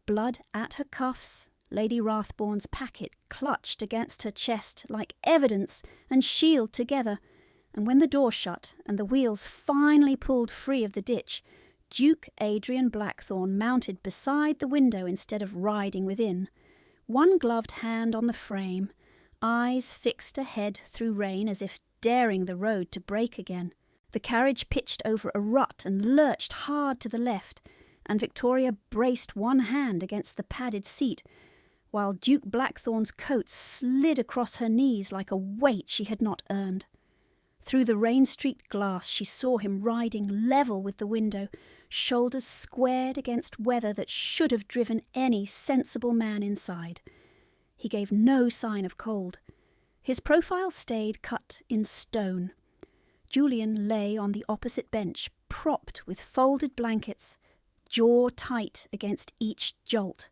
blood at her cuffs, Lady Rathbourne's packet clutched against her chest like evidence and shield together, and when the door shut and the wheels finally pulled free of the ditch, Duke Adrian Blackthorne mounted beside the window instead of riding within, one gloved hand on the frame, eyes fixed ahead through rain as if daring the road to break again. The carriage pitched over a rut and lurched hard to the left, and Victoria braced one hand against the padded seat, while Duke Blackthorne's coat slid across her knees like a weight she had not earned. Through the rain-streaked glass she saw him riding level with the window, shoulders squared against weather that should have driven any sensible man inside. He gave no sign of cold. His profile stayed cut in stone. Julian lay on the opposite bench, propped with folded blankets, jaw tight against each jolt.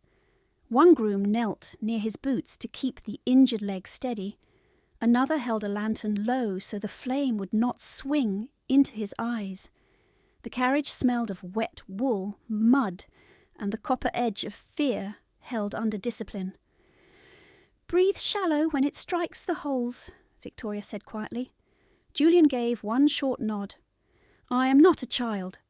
One groom knelt near his boots to keep the injured leg steady. Another held a lantern low so the flame would not swing into his eyes. The carriage smelled of wet wool, mud, and the copper edge of fear held under discipline. "Breathe shallow when it strikes the holes," Victoria said quietly. Julian gave one short nod. "I am not a child."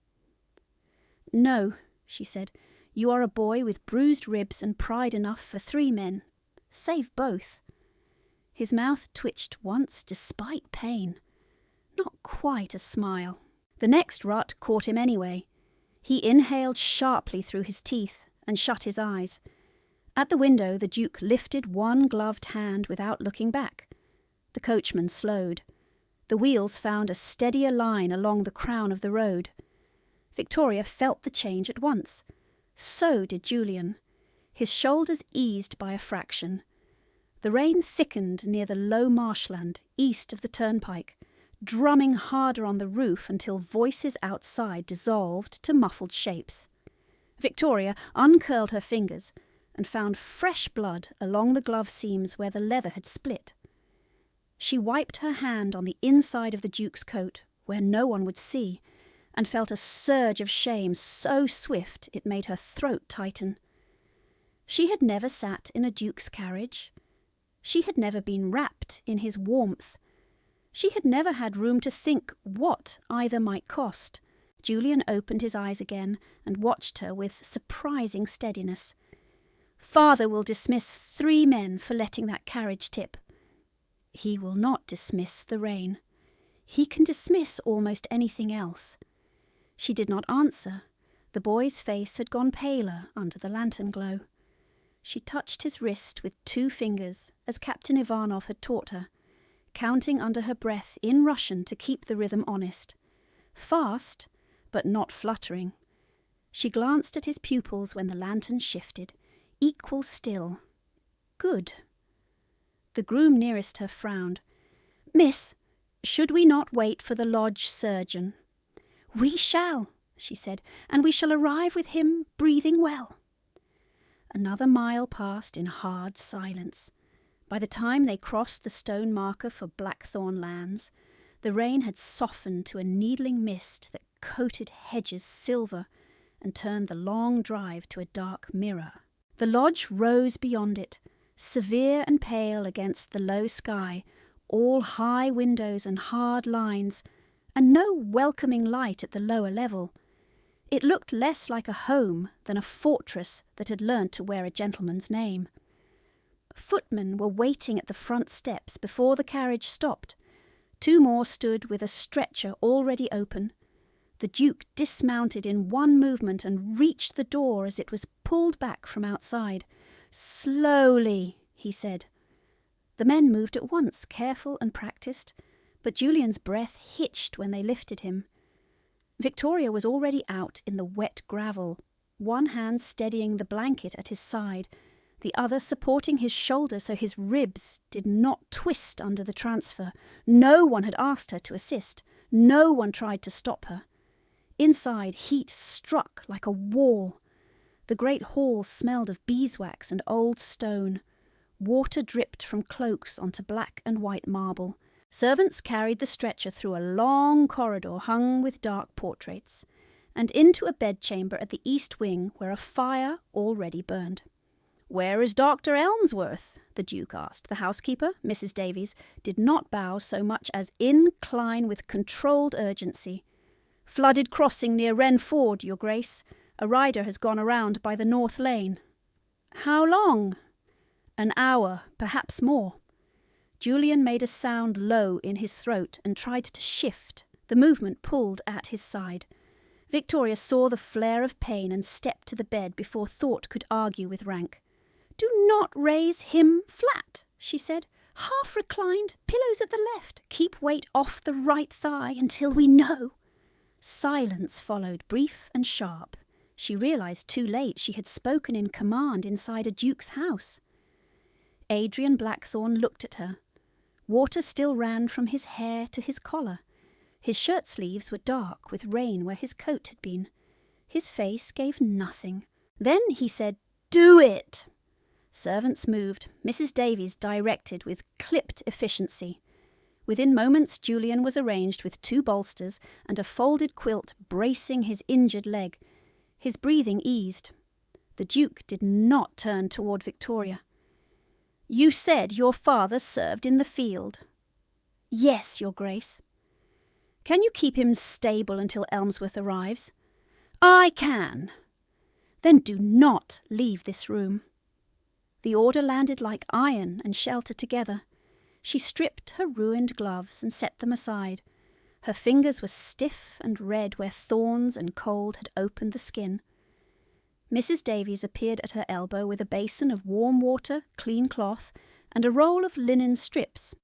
"No," she said. "You are a boy with bruised ribs and pride enough for 3 men. Save both." His mouth twitched once despite pain. Not quite a smile. The next rut caught him anyway. He inhaled sharply through his teeth and shut his eyes. At the window the Duke lifted one gloved hand without looking back. The coachman slowed. The wheels found a steadier line along the crown of the road. Victoria felt the change at once. So did Julian. His shoulders eased by a fraction. The rain thickened near the low marshland east of the turnpike, drumming harder on the roof until voices outside dissolved to muffled shapes. Victoria uncurled her fingers and found fresh blood along the glove seams where the leather had split. She wiped her hand on the inside of the Duke's coat, where no one would see, and felt a surge of shame so swift it made her throat tighten. She had never sat in a Duke's carriage. She had never been wrapped in his warmth. She had never had room to think what either might cost. Julian opened his eyes again and watched her with surprising steadiness. "Father will dismiss 3 men for letting that carriage tip." "He will not dismiss the rain. He can dismiss almost anything else." She did not answer. The boy's face had gone paler under the lantern glow. She touched his wrist with 2 fingers, as Captain Ivanov had taught her, counting under her breath in Russian to keep the rhythm honest. Fast, but not fluttering. She glanced at his pupils when the lantern shifted. Equal still. Good. The groom nearest her frowned. "Miss, should we not wait for the lodge surgeon?" "We shall," she said, "and we shall arrive with him breathing well." Another mile passed in hard silence. By the time they crossed the stone marker for Blackthorn lands, the rain had softened to a needling mist that coated hedges silver and turned the long drive to a dark mirror. The lodge rose beyond it, severe and pale against the low sky, all high windows and hard lines, and no welcoming light at the lower level. It looked less like a home than a fortress that had learnt to wear a gentleman's name. Footmen were waiting at the front steps before the carriage stopped. 2 more stood with a stretcher already open. The Duke dismounted in one movement and reached the door as it was pulled back from outside. "Slowly," he said. The men moved at once, careful and practised, but Julian's breath hitched when they lifted him. Victoria was already out in the wet gravel, one hand steadying the blanket at his side, the other supporting his shoulder so his ribs did not twist under the transfer. No one had asked her to assist. No one tried to stop her. Inside, heat struck like a wall. The great hall smelled of beeswax and old stone. Water dripped from cloaks onto black and white marble. Servants carried the stretcher through a long corridor hung with dark portraits, and into a bedchamber at the east wing where a fire already burned. "Where is Dr. Elmsworth?" the Duke asked. The housekeeper, Mrs. Davies, did not bow so much as incline with controlled urgency. "Flooded crossing near Wren Ford, Your Grace. A rider has gone around by the north lane." "How long?" "An hour, perhaps more." Julian made a sound low in his throat and tried to shift. The movement pulled at his side. Victoria saw the flare of pain and stepped to the bed before thought could argue with rank. "Do not raise him flat," she said. "Half reclined, pillows at the left. Keep weight off the right thigh until we know." Silence followed, brief and sharp. She realised too late she had spoken in command inside a duke's house. Adrian Blackthorne looked at her. Water still ran from his hair to his collar. His shirt sleeves were dark with rain where his coat had been. His face gave nothing. Then he said, "Do it!" Servants moved. Mrs. Davies directed with clipped efficiency. Within moments Julian was arranged with 2 bolsters and a folded quilt bracing his injured leg. His breathing eased. The Duke did not turn toward Victoria. "You said your father served in the field." "Yes, Your Grace." "Can you keep him stable until Elmsworth arrives?" "I can." "Then do not leave this room." The order landed like iron and shelter together. She stripped her ruined gloves and set them aside. Her fingers were stiff and red where thorns and cold had opened the skin. Mrs. Davies appeared at her elbow with a basin of warm water, clean cloth, and a roll of linen strips.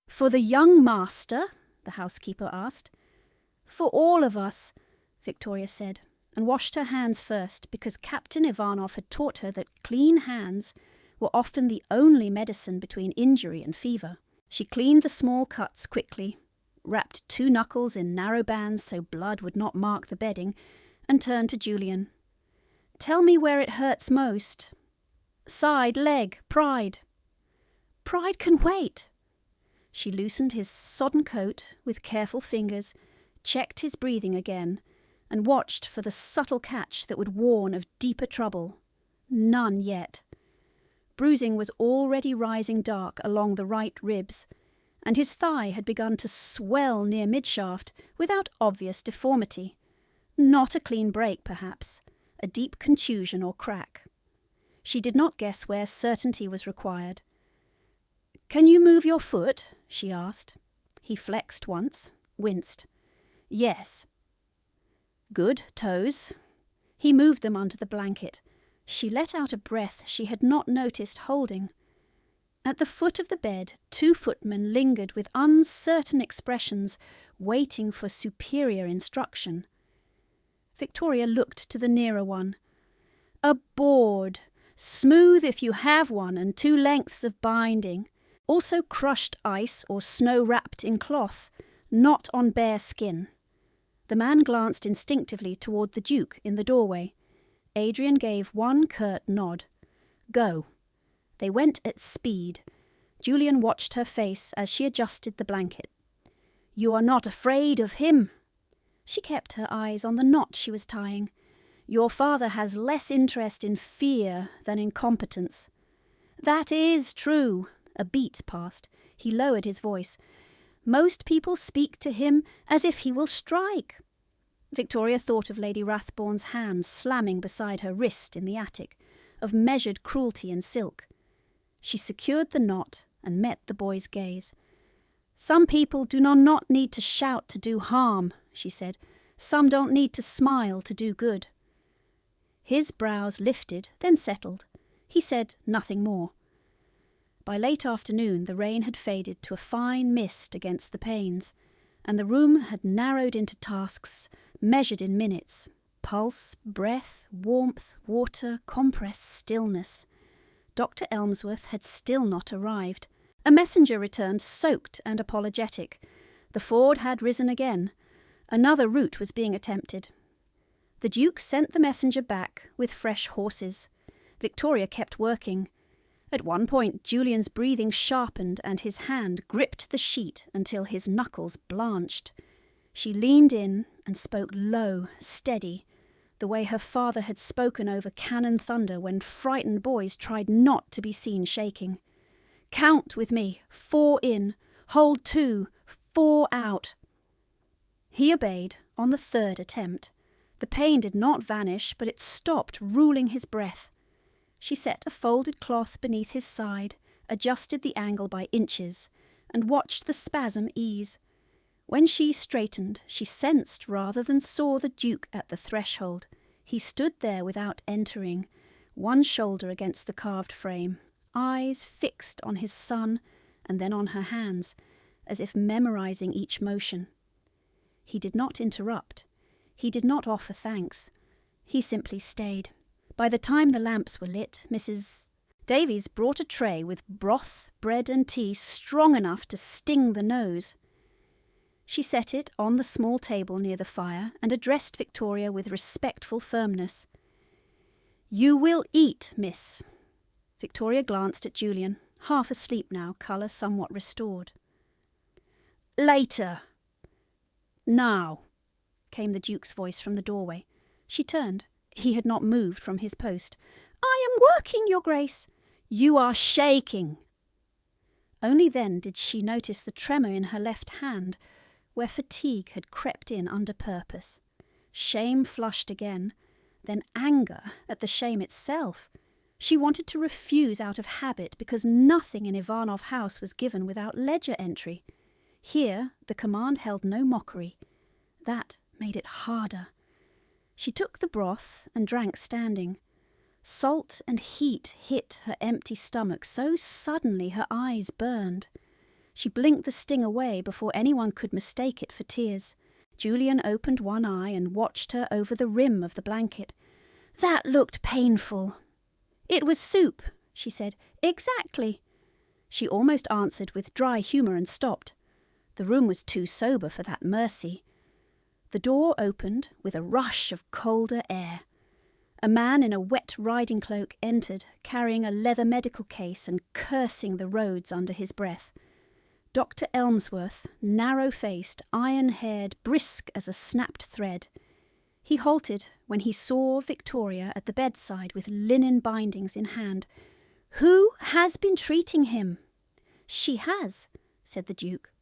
"For the young master?" the housekeeper asked. "For all of us," Victoria said, and washed her hands first because Captain Ivanov had taught her that clean hands were often the only medicine between injury and fever. She cleaned the small cuts quickly, wrapped 2 knuckles in narrow bands so blood would not mark the bedding, and turned to Julian. "Tell me where it hurts most." "Side leg, Pride." "Pride can wait." She loosened his sodden coat with careful fingers, checked his breathing again, and watched for the subtle catch that would warn of deeper trouble. None yet. Bruising was already rising dark along the right ribs, and his thigh had begun to swell near midshaft without obvious deformity. Not a clean break, perhaps. A deep contusion or crack. She did not guess where certainty was required. "Can you move your foot?" she asked. He flexed once, winced. "Yes." "Good, toes." He moved them under the blanket. She let out a breath she had not noticed holding. At the foot of the bed, 2 footmen lingered with uncertain expressions, waiting for superior instruction. Victoria looked to the nearer one. "A board, smooth if you have one, and 2 lengths of binding. Also crushed ice or snow wrapped in cloth, not on bare skin." The man glanced instinctively toward the Duke in the doorway. Adrian gave one curt nod. "Go." They went at speed. Julian watched her face as she adjusted the blanket. "You are not afraid of him?" She kept her eyes on the knot she was tying. "Your father has less interest in fear than in competence." "That is true." A beat passed. He lowered his voice. "Most people speak to him as if he will strike." Victoria thought of Lady Rathbourne's hand slamming beside her wrist in the attic, of measured cruelty in silk. She secured the knot and met the boy's gaze. "Some people do not need to shout to do harm," she said. "Some don't need to smile to do good." His brows lifted, then settled. He said nothing more. By late afternoon the rain had faded to a fine mist against the panes, and the room had narrowed into tasks measured in minutes: pulse, breath, warmth, water, compress, stillness. Dr. Elmsworth had still not arrived. A messenger returned, soaked and apologetic. The ford had risen again. Another route was being attempted. The Duke sent the messenger back with fresh horses. Victoria kept working. At one point, Julian's breathing sharpened and his hand gripped the sheet until his knuckles blanched. She leaned in and spoke low, steady, the way her father had spoken over cannon thunder when frightened boys tried not to be seen shaking. "Count with me. 4 in. Hold 2. 4 out." He obeyed on the 3rd attempt. The pain did not vanish, but it stopped ruling his breath. She set a folded cloth beneath his side, adjusted the angle by inches, and watched the spasm ease. When she straightened, she sensed rather than saw the Duke at the threshold. He stood there without entering, one shoulder against the carved frame, eyes fixed on his son and then on her hands, as if memorizing each motion. He did not interrupt. He did not offer thanks. He simply stayed. By the time the lamps were lit, Mrs. Davies brought a tray with broth, bread and tea strong enough to sting the nose. She set it on the small table near the fire and addressed Victoria with respectful firmness. "You will eat, miss." Victoria glanced at Julian, half asleep now, colour somewhat restored. "Later." "Now," came the Duke's voice from the doorway. She turned. He had not moved from his post. "I am working, Your Grace." "You are shaking." Only then did she notice the tremor in her left hand, where fatigue had crept in under purpose. Shame flushed again, then anger at the shame itself. She wanted to refuse out of habit because nothing in Ivanov House was given without ledger entry. Here the command held no mockery. That made it harder. She took the broth and drank standing. Salt and heat hit her empty stomach so suddenly her eyes burned. She blinked the sting away before anyone could mistake it for tears. Julian opened one eye and watched her over the rim of the blanket. "That looked painful." "It was soup," she said. "Exactly." She almost answered with dry humour and stopped. The room was too sober for that mercy. The door opened with a rush of colder air. A man in a wet riding cloak entered, carrying a leather medical case and cursing the roads under his breath. Dr. Elmsworth, narrow-faced, iron-haired, brisk as a snapped thread. He halted when he saw Victoria at the bedside with linen bindings in hand. "Who has been treating him?" "She has," said the Duke.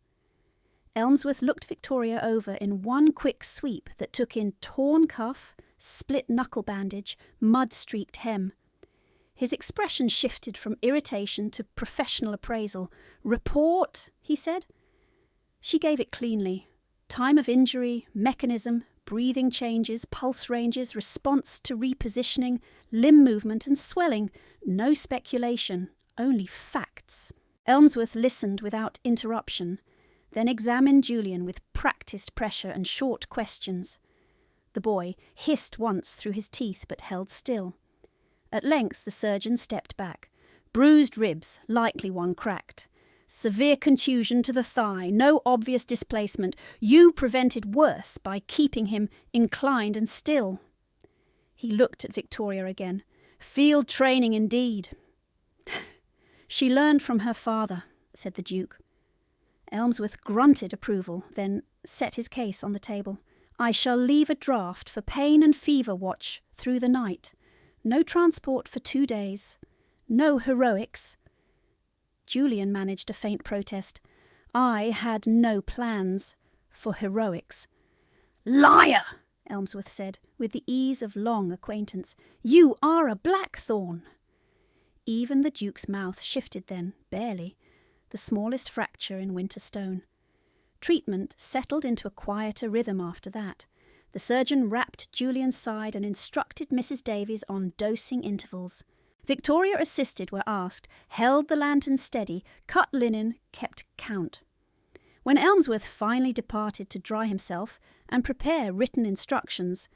Elmsworth looked Victoria over in one quick sweep that took in torn cuff, split knuckle bandage, mud-streaked hem. His expression shifted from irritation to professional appraisal. "Report," he said. She gave it cleanly. Time of injury, mechanism, breathing changes, pulse ranges, response to repositioning, limb movement and swelling. No speculation, only facts. Elmsworth listened without interruption, then examined Julian with practised pressure and short questions. The boy hissed once through his teeth but held still. At length the surgeon stepped back. "Bruised ribs, likely one cracked. Severe contusion to the thigh, no obvious displacement. You prevented worse by keeping him inclined and still." He looked at Victoria again. "Field training indeed." "She learned from her father," said the Duke. Elmsworth grunted approval, then set his case on the table. "I shall leave a draft for pain and fever watch through the night. No transport for 2 days. No heroics." Julian managed a faint protest. "I had no plans for heroics." "Liar!" Elmsworth said, with the ease of long acquaintance. "You are a Blackthorn." Even the Duke's mouth shifted then, barely, the smallest fracture in winter stone. Treatment settled into a quieter rhythm after that. The surgeon rapped Julian's side and instructed Mrs. Davies on dosing intervals. Victoria assisted where asked, held the lantern steady, cut linen, kept count. When Elmsworth finally departed to dry himself and prepare written instructions,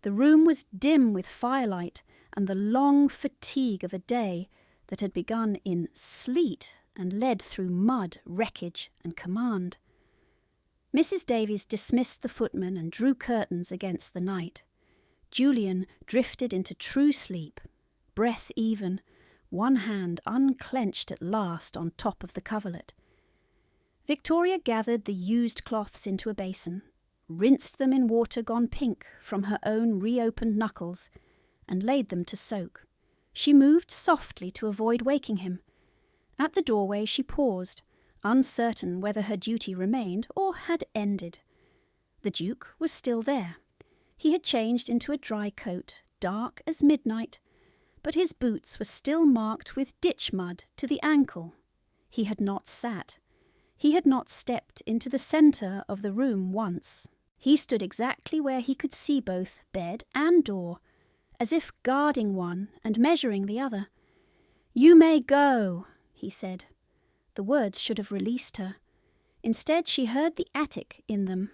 the room was dim with firelight and the long fatigue of a day that had begun in sleet and led through mud, wreckage, and command. Mrs. Davies dismissed the footman and drew curtains against the night. Julian drifted into true sleep, breath even, one hand unclenched at last on top of the coverlet. Victoria gathered the used cloths into a basin, rinsed them in water gone pink from her own reopened knuckles, and laid them to soak. She moved softly to avoid waking him. At the doorway she paused, uncertain whether her duty remained or had ended. The Duke was still there. He had changed into a dry coat, dark as midnight, but his boots were still marked with ditch mud to the ankle. He had not sat. He had not stepped into the centre of the room once. He stood exactly where he could see both bed and door, as if guarding one and measuring the other. "You may go," he said. The words should have released her. Instead, she heard the attic in them.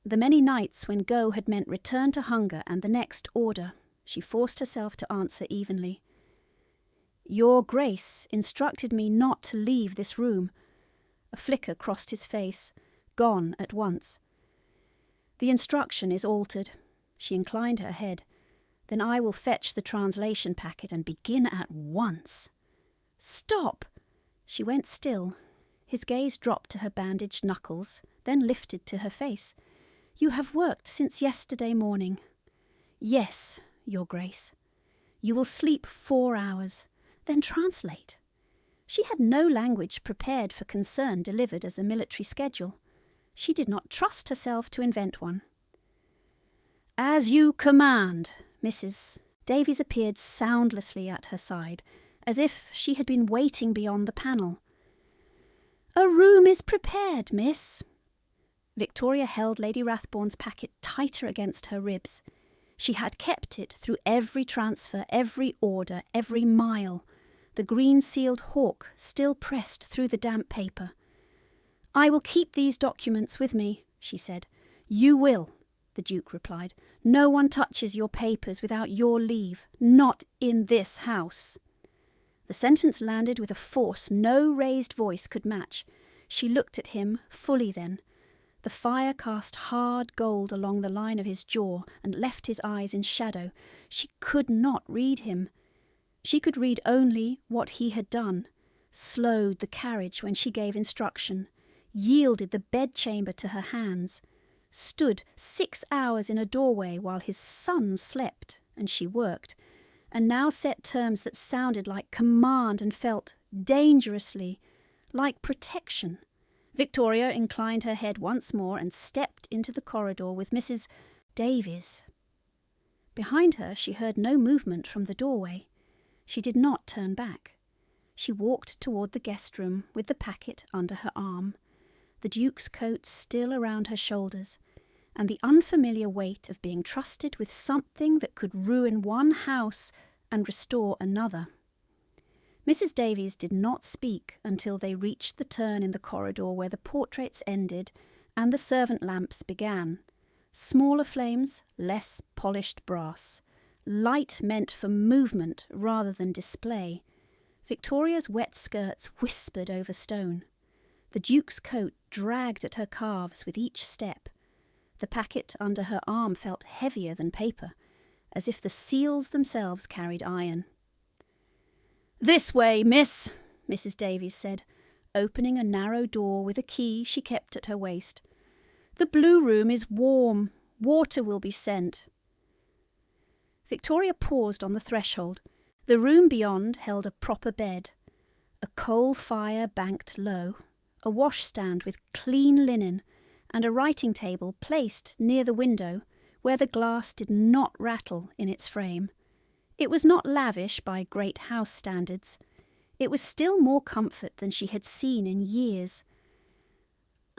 The many nights when go had meant return to hunger and the next order. She forced herself to answer evenly. "Your Grace instructed me not to leave this room." A flicker crossed his face, gone at once. "The instruction is altered." She inclined her head. "Then I will fetch the translation packet and begin at once." "Stop!" She went still. His gaze dropped to her bandaged knuckles, then lifted to her face. "You have worked since yesterday morning." "Yes, Your Grace." "You will sleep 4 hours, then translate." She had no language prepared for concern delivered as a military schedule. She did not trust herself to invent one. "As you command." Mrs. Davies appeared soundlessly at her side, as if she had been waiting beyond the panel. "A room is prepared, miss." Victoria held Lady Rathbourne's packet tighter against her ribs. She had kept it through every transfer, every order, every mile, the green-sealed hawk still pressed through the damp paper. "I will keep these documents with me," she said. "You will," the Duke replied. "No one touches your papers without your leave, not in this house." The sentence landed with a force no raised voice could match. She looked at him fully then. The fire cast hard gold along the line of his jaw and left his eyes in shadow. She could not read him. She could read only what he had done, slowed the carriage when she gave instruction, yielded the bedchamber to her hands, stood 6 hours in a doorway while his son slept and she worked, and now set terms that sounded like command and felt dangerously like protection. Victoria inclined her head once more and stepped into the corridor with Mrs. Davies. Behind her she heard no movement from the doorway. She did not turn back. She walked toward the guest room with the packet under her arm, the Duke's coat still around her shoulders, and the unfamiliar weight of being trusted with something that could ruin one house and restore another. Mrs. Davies did not speak until they reached the turn in the corridor where the portraits ended and the servant lamps began. Smaller flames, less polished brass. Light meant for movement rather than display. Victoria's wet skirts whispered over stone. The Duke's coat dragged at her calves with each step. The packet under her arm felt heavier than paper, as if the seals themselves carried iron. "This way, miss," Mrs. Davies said, opening a narrow door with a key she kept at her waist. "The blue room is warm. Water will be sent." Victoria paused on the threshold. The room beyond held a proper bed. A coal fire banked low, a washstand with clean linen, and a writing table placed near the window where the glass did not rattle in its frame. It was not lavish by great house standards. It was still more comfort than she had seen in years.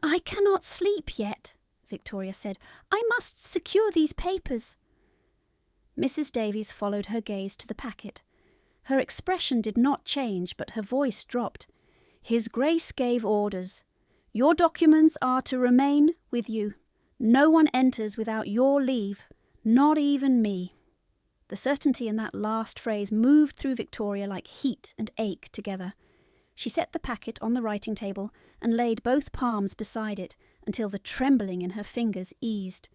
"I cannot sleep yet," Victoria said. "I must secure these papers." Mrs. Davies followed her gaze to the packet. Her expression did not change, but her voice dropped. "His Grace gave orders. Your documents are to remain with you. No one enters without your leave, not even me." The certainty in that last phrase moved through Victoria like heat and ache together. She set the packet on the writing table and laid both palms beside it until the trembling in her fingers eased.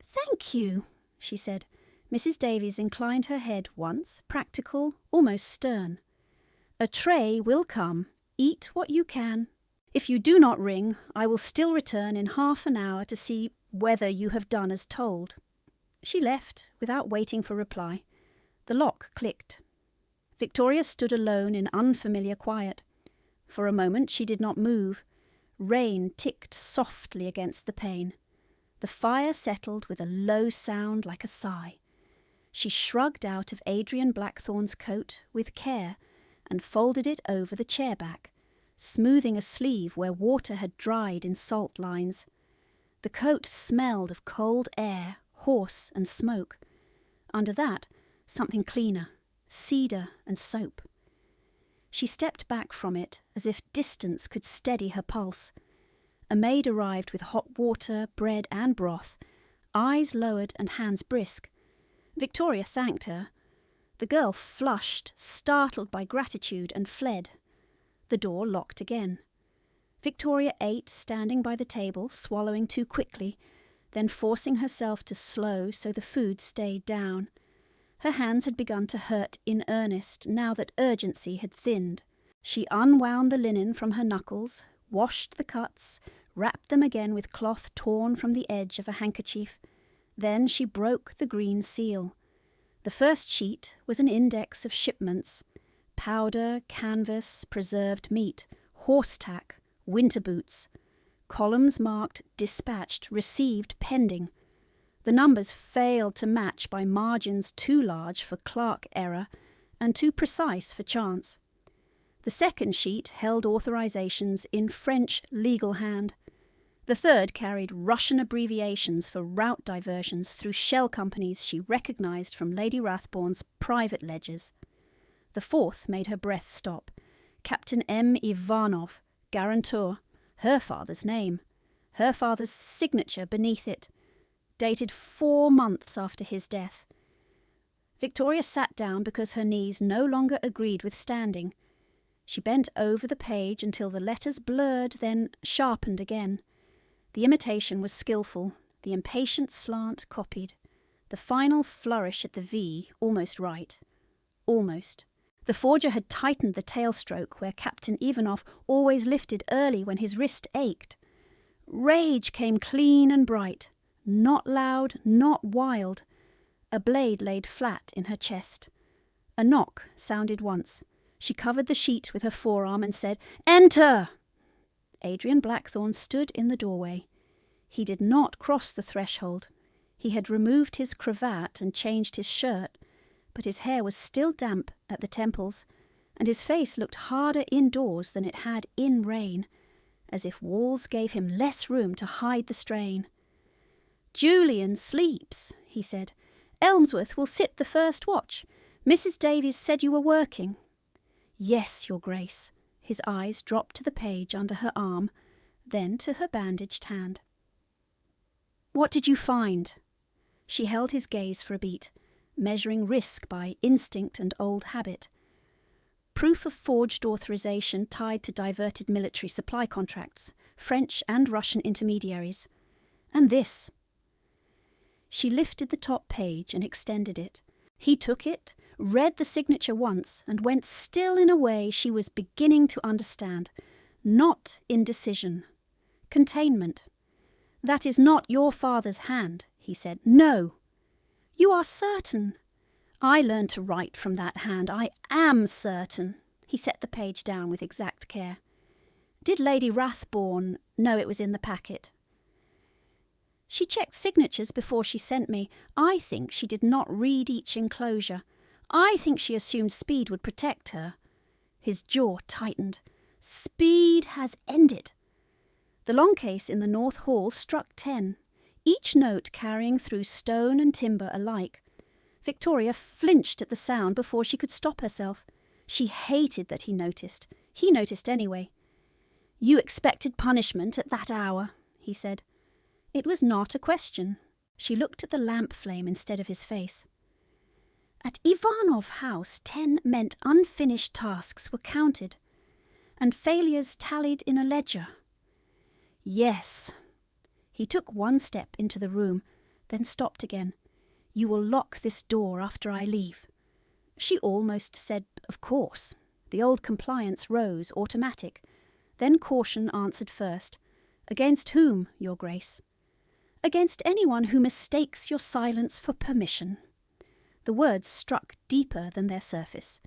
"Thank you," she said. Mrs. Davies inclined her head once, practical, almost stern. "A tray will come. Eat what you can. If you do not ring, I will still return in half an hour to see whether you have done as told." She left without waiting for reply. The lock clicked. Victoria stood alone in unfamiliar quiet. For a moment she did not move. Rain ticked softly against the pane. The fire settled with a low sound like a sigh. She shrugged out of Adrian Blackthorne's coat with care and folded it over the chair back, smoothing a sleeve where water had dried in salt lines. The coat smelled of cold air, horse and smoke. Under that, something cleaner, cedar and soap. She stepped back from it as if distance could steady her pulse. A maid arrived with hot water, bread and broth, eyes lowered and hands brisk. Victoria thanked her. The girl flushed, startled by gratitude, and fled. The door locked again. Victoria ate, standing by the table, swallowing too quickly, then forcing herself to slow so the food stayed down. Her hands had begun to hurt in earnest, now that urgency had thinned. She unwound the linen from her knuckles, washed the cuts, wrapped them again with cloth torn from the edge of a handkerchief. Then she broke the green seal. The first sheet was an index of shipments: powder, canvas, preserved meat, horse tack, winter boots. Columns marked dispatched, received, pending. The numbers failed to match by margins too large for clerk error and too precise for chance. The second sheet held authorizations in French legal hand. The third carried Russian abbreviations for route diversions through shell companies she recognized from Lady Rathbourne's private ledgers. The fourth made her breath stop. Captain M. Ivanov, guarantor, her father's name, her father's signature beneath it, dated 4 months after his death. Victoria sat down because her knees no longer agreed with standing. She bent over the page until the letters blurred, then sharpened again. The imitation was skillful, the impatient slant copied, the final flourish at the V almost right. Almost. The forger had tightened the tailstroke where Captain Ivanov always lifted early when his wrist ached. Rage came clean and bright, not loud, not wild. A blade laid flat in her chest. A knock sounded once. She covered the sheet with her forearm and said, "Enter!" Adrian Blackthorne stood in the doorway. He did not cross the threshold. He had removed his cravat and changed his shirt, but his hair was still damp at the temples, and his face looked harder indoors than it had in rain, as if walls gave him less room to hide the strain. "Julian sleeps," he said. "Elmsworth will sit the first watch. Mrs. Davies said you were working." "Yes, Your Grace." His eyes dropped to the page under her arm, then to her bandaged hand. "What did you find?" She held his gaze for a beat, measuring risk by instinct and old habit. Proof of forged authorization tied to diverted military supply contracts, French and Russian intermediaries. And this. She lifted the top page and extended it. He took it, read the signature once, and went still in a way she was beginning to understand. Not indecision. Containment. "That is not your father's hand," he said. "No." "You are certain?" "I learned to write from that hand. I am certain." He set the page down with exact care. Did Lady Rathbourne know it was in the packet? She checked signatures before she sent me. I think she did not read each enclosure. I think she assumed Speed would protect her. His jaw tightened. Speed has ended. The long case in the North Hall struck 10, each note carrying through stone and timber alike. Victoria flinched at the sound before she could stop herself. She hated that he noticed. He noticed anyway. "You expected punishment at that hour," he said. It was not a question. She looked at the lamp flame instead of his face. At Ivanov House, 10 meant unfinished tasks were counted, and failures tallied in a ledger. Yes. He took one step into the room, then stopped again. "You will lock this door after I leave." She almost said, "Of course." The old compliance rose, automatic. Then caution answered first. "Against whom, Your Grace?" "Against anyone who mistakes your silence for permission." The words struck deeper than their surface.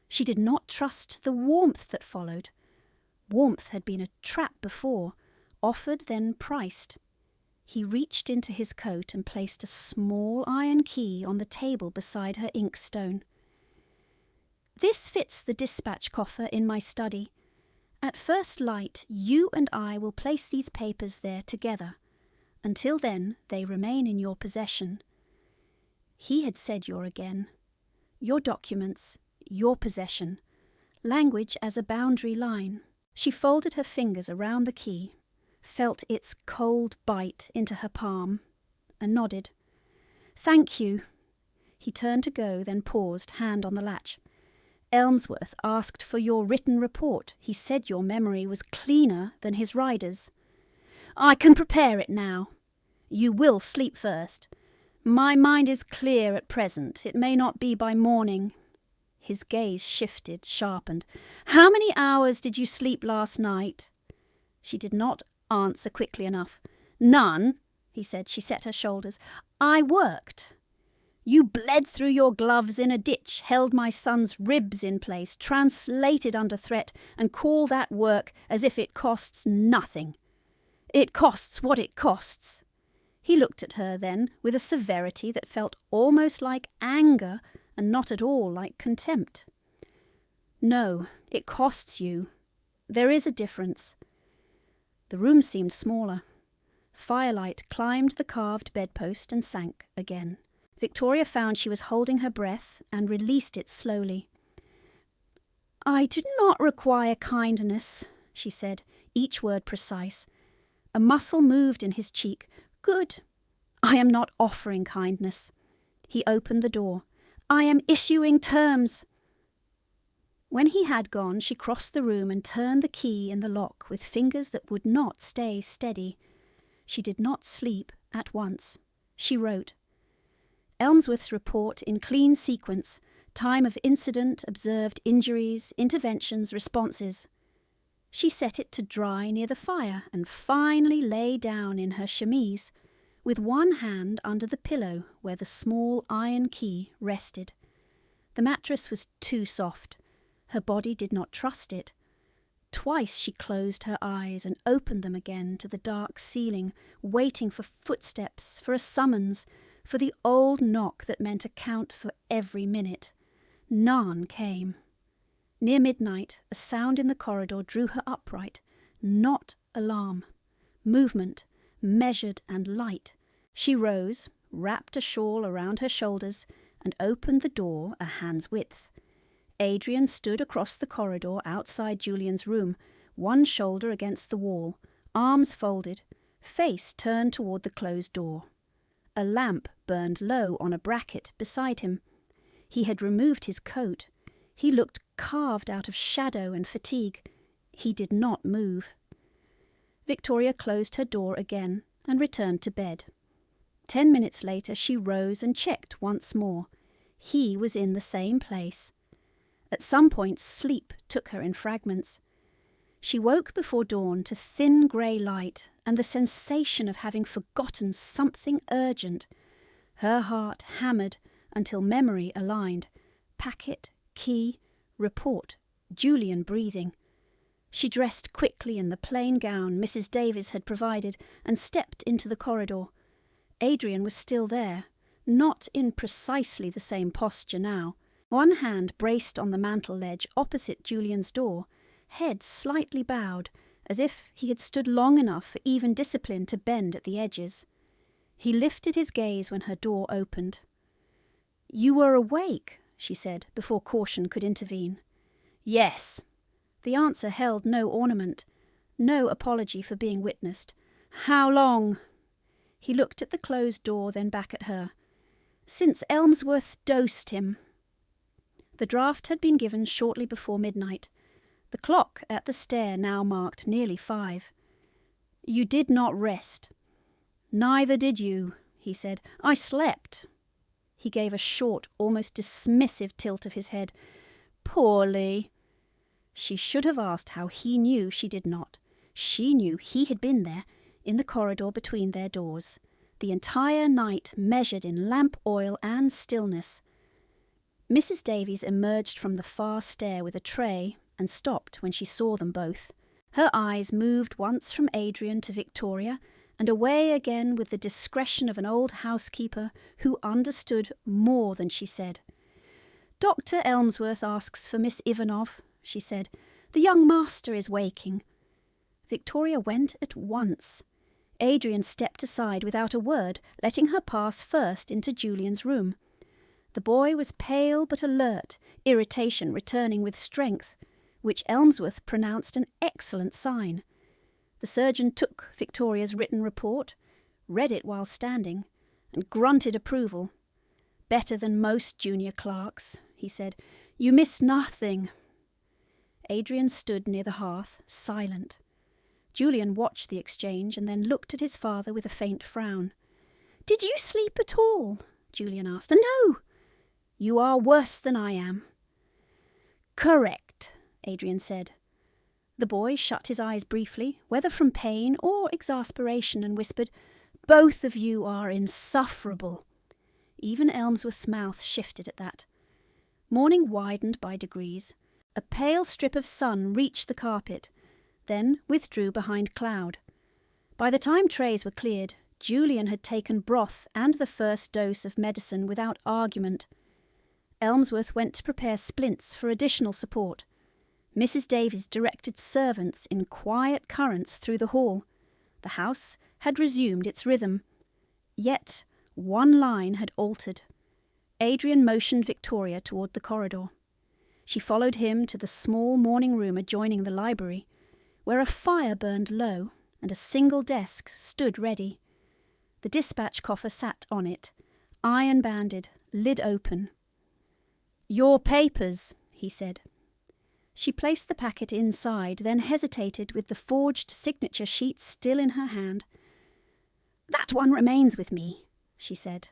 She did not trust the warmth that followed. Warmth had been a trap before, offered then priced. He reached into his coat and placed a small iron key on the table beside her inkstone. "This fits the dispatch coffer in my study. At first light, you and I will place these papers there together. Until then, they remain in your possession." He had said your again. Your documents, your possession. Language as a boundary line. She folded her fingers around the key, felt its cold bite into her palm, and nodded. "Thank you." He turned to go, then paused, hand on the latch. "Elmsworth asked for your written report. He said your memory was cleaner than his rider's." "I can prepare it now." "You will sleep first." "My mind is clear at present. It may not be by morning." His gaze shifted, sharpened. "How many hours did you sleep last night?" She did not answer quickly enough. "None," he said. She set her shoulders. "I worked." "You bled through your gloves in a ditch, held my son's ribs in place, translated under threat, and call that work as if it costs nothing." "It costs what it costs." He looked at her then with a severity that felt almost like anger and not at all like contempt. "No, it costs you. There is a difference." The room seemed smaller. Firelight climbed the carved bedpost and sank again. Victoria found she was holding her breath and released it slowly. "I do not require kindness," she said, each word precise. A muscle moved in his cheek. "Good. I am not offering kindness." He opened the door. "I am issuing terms." When he had gone, she crossed the room and turned the key in the lock with fingers that would not stay steady. She did not sleep at once. She wrote. Elmsworth's report in clean sequence, time of incident, observed injuries, interventions, responses. She set it to dry near the fire and finally lay down in her chemise, with one hand under the pillow where the small iron key rested. The mattress was too soft. Her body did not trust it. Twice she closed her eyes and opened them again to the dark ceiling, waiting for footsteps, for a summons, for the old knock that meant account for every minute. None came. Near midnight, a sound in the corridor drew her upright. Not alarm. Movement, measured and light. She rose, wrapped a shawl around her shoulders, and opened the door a hand's width. Adrian stood across the corridor outside Julian's room, one shoulder against the wall, arms folded, face turned toward the closed door. A lamp burned low on a bracket beside him. He had removed his coat. He looked carved out of shadow and fatigue. He did not move. Victoria closed her door again and returned to bed. 10 minutes later she rose and checked once more. He was in the same place. At some point sleep took her in fragments. She woke before dawn to thin grey light and the sensation of having forgotten something urgent. Her heart hammered until memory aligned. Packet, key, report, Julian breathing. She dressed quickly in the plain gown Mrs. Davies had provided and stepped into the corridor. Adrian was still there, not in precisely the same posture now. One hand braced on the mantel ledge opposite Julian's door, head slightly bowed, as if he had stood long enough for even discipline to bend at the edges. He lifted his gaze when her door opened. "You were awake," she said, before caution could intervene. "Yes." The answer held no ornament, no apology for being witnessed. "How long?" He looked at the closed door, then back at her. "Since Elmsworth dosed him." The draught had been given shortly before midnight. The clock at the stair now marked nearly 5. "You did not rest." "Neither did you," he said. "I slept." He gave a short, almost dismissive tilt of his head. "Poorly." She should have asked how he knew she did not. She knew he had been there, in the corridor between their doors, the entire night measured in lamp oil and stillness. Mrs. Davies emerged from the far stair with a tray and stopped when she saw them both. Her eyes moved once from Adrian to Victoria and away again with the discretion of an old housekeeper who understood more than she said. "Dr. Elmsworth asks for Miss Ivanov," she said. "The young master is waking." Victoria went at once. Adrian stepped aside without a word, letting her pass first into Julian's room. The boy was pale but alert, irritation returning with strength, which Elmsworth pronounced an excellent sign. The surgeon took Victoria's written report, read it while standing, and grunted approval. "Better than most junior clerks," he said. "You miss nothing." Adrian stood near the hearth, silent. Julian watched the exchange and then looked at his father with a faint frown. "Did you sleep at all?" Julian asked. "No." "You are worse than I am." "Correct," Adrian said. The boy shut his eyes briefly, whether from pain or exasperation, and whispered, "Both of you are insufferable." Even Elmsworth's mouth shifted at that. Morning widened by degrees. A pale strip of sun reached the carpet, then withdrew behind cloud. By the time trays were cleared, Julian had taken broth and the first dose of medicine without argument. Elmsworth went to prepare splints for additional support. Mrs. Davies directed servants in quiet currents through the hall. The house had resumed its rhythm. Yet one line had altered. Adrian motioned Victoria toward the corridor. She followed him to the small morning room adjoining the library, where a fire burned low and a single desk stood ready. The dispatch coffer sat on it, iron-banded, lid open. "Your papers," he said. She placed the packet inside, then hesitated with the forged signature sheet still in her hand. "That one remains with me," she said.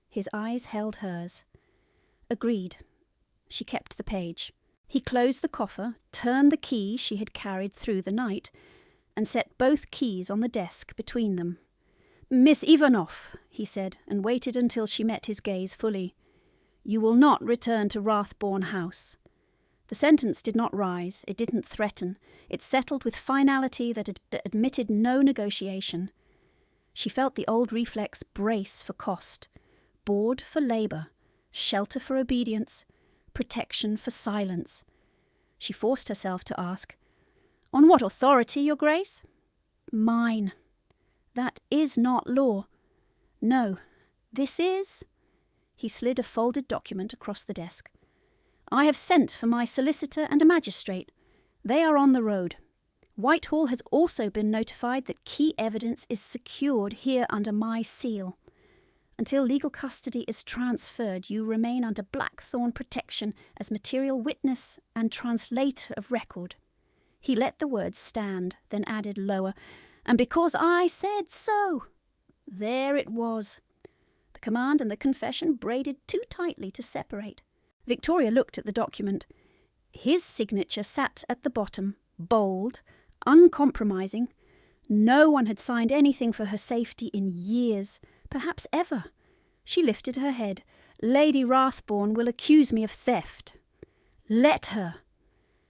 His eyes held hers. Agreed. She kept the page. He closed the coffer, turned the key she had carried through the night, and set both keys on the desk between them. "Miss Ivanov," he said, and waited until she met his gaze fully. "You will not return to Rathbourne House." The sentence did not rise, it didn't threaten. It settled with finality that admitted no negotiation. She felt the old reflex brace for cost, board for labour, shelter for obedience, protection for silence. She forced herself to ask, "On what authority, Your Grace?" "Mine." "That is not law." "No. This is—" He slid a folded document across the desk. "I have sent for my solicitor and a magistrate. They are on the road. Whitehall has also been notified that key evidence is secured here under my seal. Until legal custody is transferred, you remain under Blackthorn protection as material witness and translator of record." He let the words stand, then added lower, "And because I said so." There it was. The command and the confession braided too tightly to separate. Victoria looked at the document. His signature sat at the bottom, bold, uncompromising. No one had signed anything for her safety in years, perhaps ever. She lifted her head. "Lady Rathbourne will accuse me of theft." "Let her."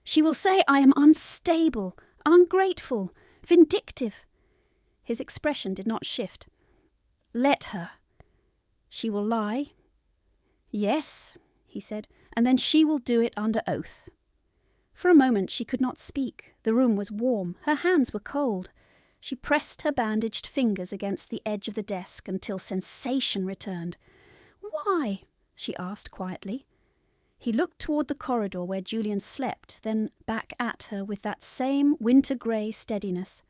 She will say I am unstable, ungrateful, vindictive. His expression did not shift. Let her. She will lie. Yes, he said, and then she will do it under oath. For a moment she could not speak. The room was warm. Her hands were cold. She pressed her bandaged fingers against the edge of the desk until sensation returned. Why? She asked quietly. He looked toward the corridor where Julian slept, then back at her with that same winter-grey steadiness.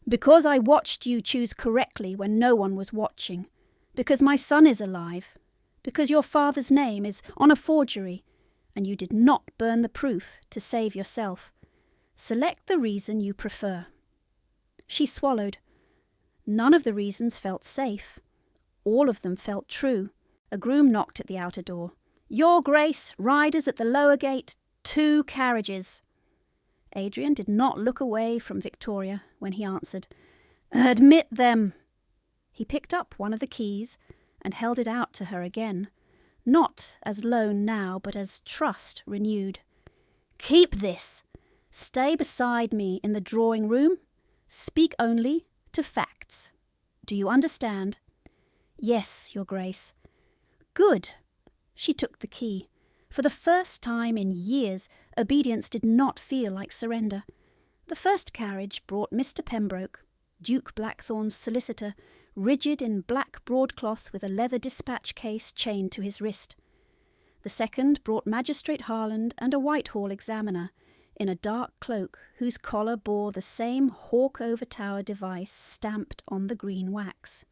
Because I watched you choose correctly when no one was watching. Because my son is alive. Because your father's name is on a forgery, and you did not burn the proof to save yourself. Select the reason you prefer. She swallowed. None of the reasons felt safe. All of them felt true. A groom knocked at the outer door. Your Grace, riders at the lower gate, 2 carriages. Adrian did not look away from Victoria when he answered. Admit them. He picked up one of the keys and held it out to her again, not as loan now, but as trust renewed. Keep this. Stay beside me in the drawing room. Speak only to facts. Do you understand? Yes, Your Grace. Good. She took the key. For the first time in years, obedience did not feel like surrender. The first carriage brought Mr. Pembroke, Duke Blackthorn's solicitor, rigid in black broadcloth with a leather dispatch case chained to his wrist. The second brought Magistrate Harland and a Whitehall examiner, in a dark cloak whose collar bore the same Hawk-over-Tower device stamped on the green wax.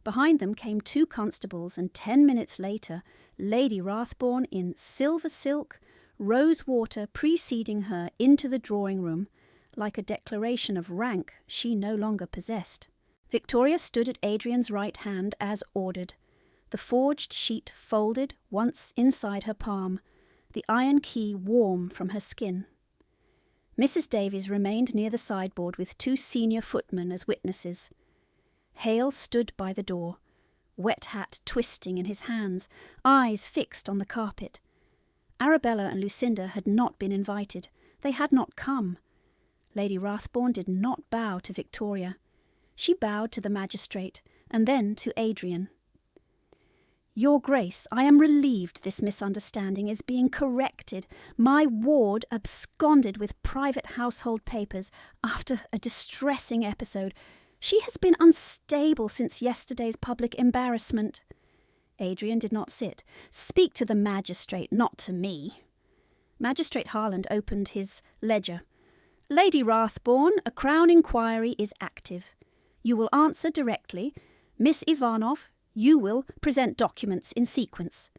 Behind them came 2 constables, and 10 minutes later, Lady Rathbourne in silver silk, rose water preceding her into the drawing-room, like a declaration of rank she no longer possessed. Victoria stood at Adrian's right hand as ordered, the forged sheet folded once inside her palm, the iron key warm from her skin. Mrs. Davies remained near the sideboard with 2 senior footmen as witnesses. Hale stood by the door, wet hat twisting in his hands, eyes fixed on the carpet. Arabella and Lucinda had not been invited. They had not come. Lady Rathbourne did not bow to Victoria. She bowed to the magistrate, and then to Adrian. Your Grace, I am relieved this misunderstanding is being corrected. My ward absconded with private household papers after a distressing episode. She has been unstable since yesterday's public embarrassment. Adrian did not sit. Speak to the magistrate, not to me. Magistrate Harland opened his ledger. Lady Rathbourne, a Crown inquiry is active. You will answer directly. Miss Ivanov, you will present documents in sequence.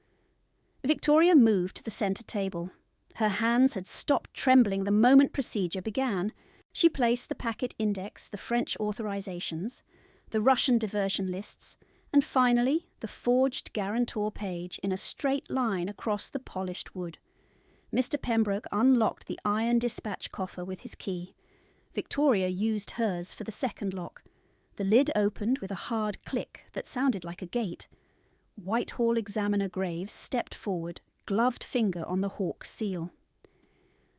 Victoria moved to the centre table. Her hands had stopped trembling the moment procedure began. She placed the packet index, the French authorizations, the Russian diversion lists, and finally the forged guarantor page in a straight line across the polished wood. Mr. Pembroke unlocked the iron dispatch coffer with his key. Victoria used hers for the second lock. The lid opened with a hard click that sounded like a gate. Whitehall examiner Graves stepped forward, gloved finger on the Hawk seal.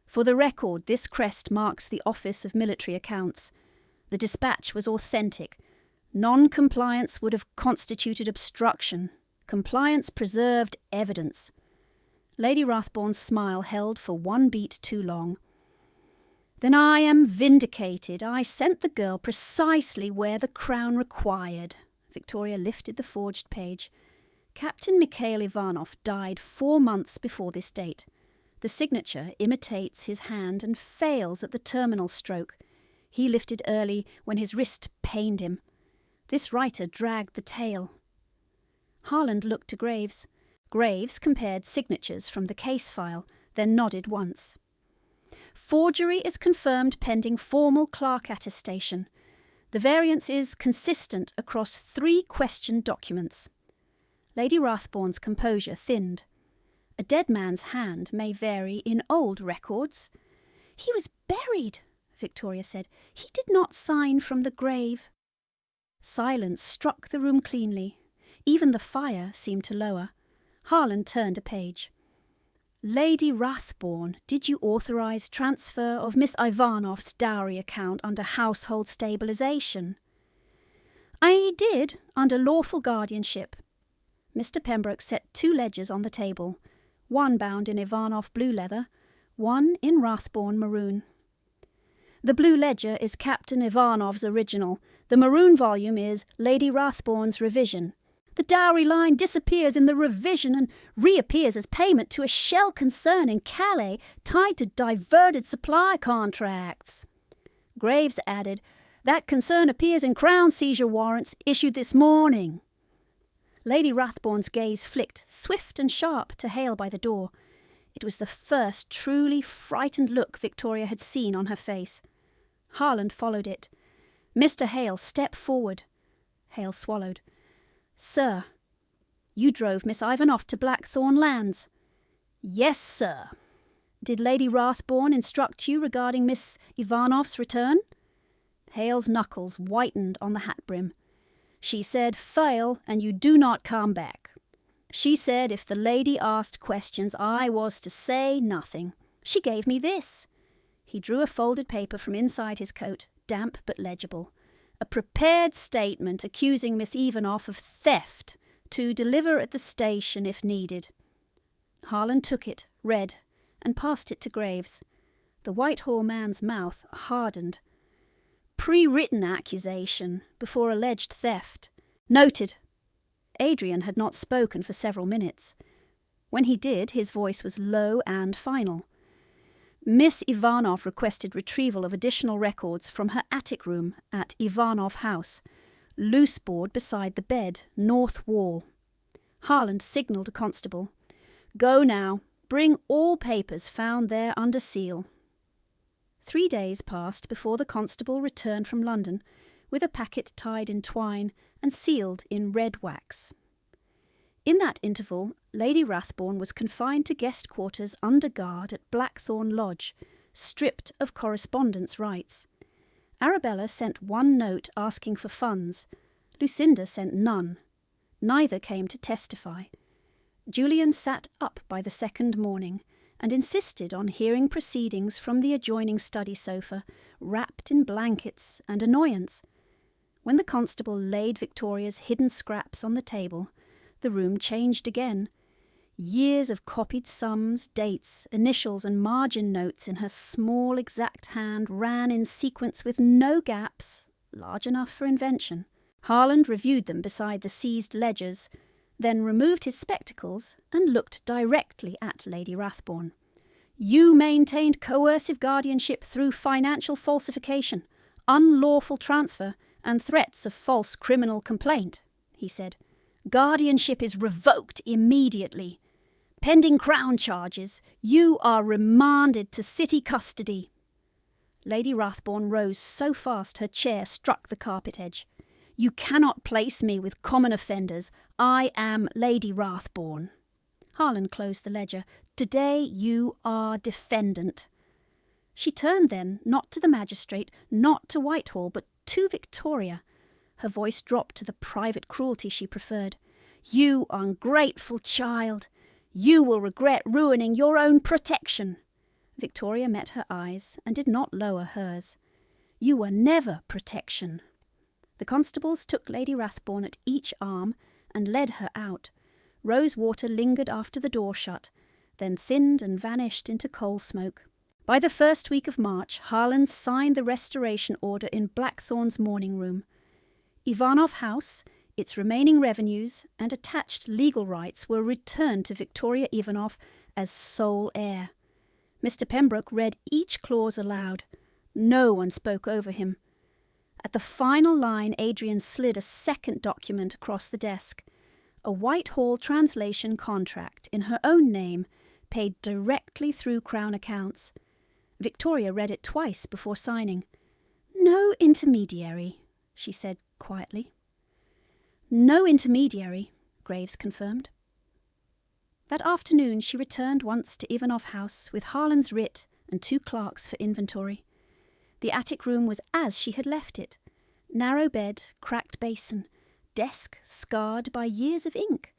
For the record, this crest marks the Office of Military Accounts. The dispatch was authentic. Non-compliance would have constituted obstruction. Compliance preserved evidence. Lady Rathbourne's smile held for 1 beat too long. Then I am vindicated. I sent the girl precisely where the Crown required. Victoria lifted the forged page. Captain Mikhail Ivanov died 4 months before this date. The signature imitates his hand and fails at the terminal stroke. He lifted early when his wrist pained him. This writer dragged the tail. Harland looked to Graves. Graves compared signatures from the case file, then nodded once. Forgery is confirmed pending formal clerk attestation. The variance is consistent across 3 questioned documents. Lady Rathbourne's composure thinned. A dead man's hand may vary in old records. He was buried, Victoria said. He did not sign from the grave. Silence struck the room cleanly. Even the fire seemed to lower. Harland turned a page. Lady Rathborn, did you authorise transfer of Miss Ivanov's dowry account under household stabilisation? I did, under lawful guardianship. Mr. Pembroke set 2 ledgers on the table, one bound in Ivanov blue leather, one in Rathborn maroon. The blue ledger is Captain Ivanov's original. The maroon volume is Lady Rathborn's revision. The dowry line disappears in the revision and reappears as payment to a shell concern in Calais tied to diverted supply contracts. Graves added, that concern appears in Crown seizure warrants issued this morning. Lady Rathborn's gaze flicked, swift and sharp, to Hale by the door. It was the first truly frightened look Victoria had seen on her face. Harland followed it. Mr. Hale, step forward. Hale swallowed. Sir, you drove Miss Ivanov to Blackthorn Lands. Yes, sir. Did Lady Rathborn instruct you regarding Miss Ivanov's return? Hale's knuckles whitened on the hat brim. She said, fail, and you do not come back. She said if the lady asked questions, I was to say nothing. She gave me this. He drew a folded paper from inside his coat, damp but legible. A prepared statement accusing Miss Ivanov of theft, to deliver at the station if needed. Harland took it, read, and passed it to Graves. The Whitehall man's mouth hardened. Pre-written accusation before alleged theft. Noted. Adrian had not spoken for several minutes. When he did, his voice was low and final. Miss Ivanov requested retrieval of additional records from her attic room at Ivanov House, loose board beside the bed, north wall. Harland signalled a constable. Go now. Bring all papers found there under seal. 3 days passed before the constable returned from London with a packet tied in twine and sealed in red wax. In that interval, Lady Rathborn was confined to guest quarters under guard at Blackthorn Lodge, stripped of correspondence rights. Arabella sent 1 note asking for funds. Lucinda sent none. Neither came to testify. Julian sat up by the 2nd morning and insisted on hearing proceedings from the adjoining study sofa, wrapped in blankets and annoyance. When the constable laid Victoria's hidden scraps on the table, the room changed again. Years of copied sums, dates, initials and margin notes in her small exact hand ran in sequence with no gaps, large enough for invention. Harland reviewed them beside the seized ledgers, then removed his spectacles and looked directly at Lady Rathborn. You maintained coercive guardianship through financial falsification, unlawful transfer, and threats of false criminal complaint, he said. Guardianship is revoked immediately. Pending Crown charges, you are remanded to city custody. Lady Rathborn rose so fast her chair struck the carpet edge. You cannot place me with common offenders. I am Lady Rathborn. Harland closed the ledger. Today you are defendant. She turned then, not to the magistrate, not to Whitehall, but to Victoria. Her voice dropped to the private cruelty she preferred. You ungrateful child! You will regret ruining your own protection. Victoria met her eyes and did not lower hers. You were never protection. The constables took Lady Rathborn at each arm and led her out. Rosewater lingered after the door shut, then thinned and vanished into coal smoke. By the 1st week of March, Harland signed the restoration order in Blackthorn's morning room. Ivanov House, its remaining revenues and attached legal rights were returned to Victoria Ivanov as sole heir. Mr. Pembroke read each clause aloud. No one spoke over him. At the final line, Adrian slid a second document across the desk. A Whitehall translation contract in her own name, paid directly through Crown accounts. Victoria read it twice before signing. No intermediary, she said quietly. No intermediary, Graves confirmed. That afternoon she returned once to Ivanov House with Harland's writ and 2 clerks for inventory. The attic room was as she had left it. Narrow bed, cracked basin, desk scarred by years of ink.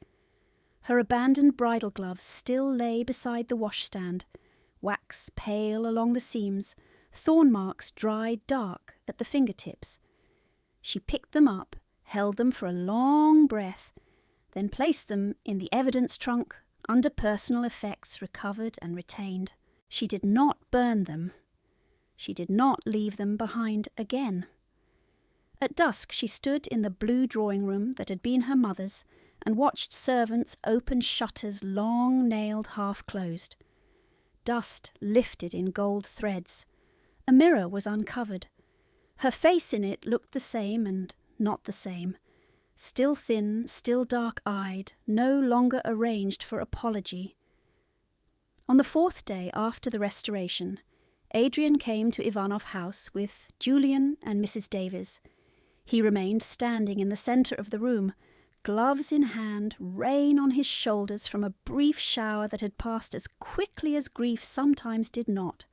Her abandoned bridal gloves still lay beside the washstand, wax pale along the seams, thorn marks dried dark at the fingertips. She picked them up, held them for a long breath, then placed them in the evidence trunk under personal effects recovered and retained. She did not burn them. She did not leave them behind again. At dusk she stood in the blue drawing room that had been her mother's and watched servants open shutters long-nailed half-closed. Dust lifted in gold threads. A mirror was uncovered. Her face in it looked the same and not the same. Still thin, still dark-eyed, no longer arranged for apology. On the 4th day after the Restoration, Adrian came to Ivanov House with Julian and Mrs. Davies. He remained standing in the centre of the room, gloves in hand, rain on his shoulders from a brief shower that had passed as quickly as grief sometimes did not.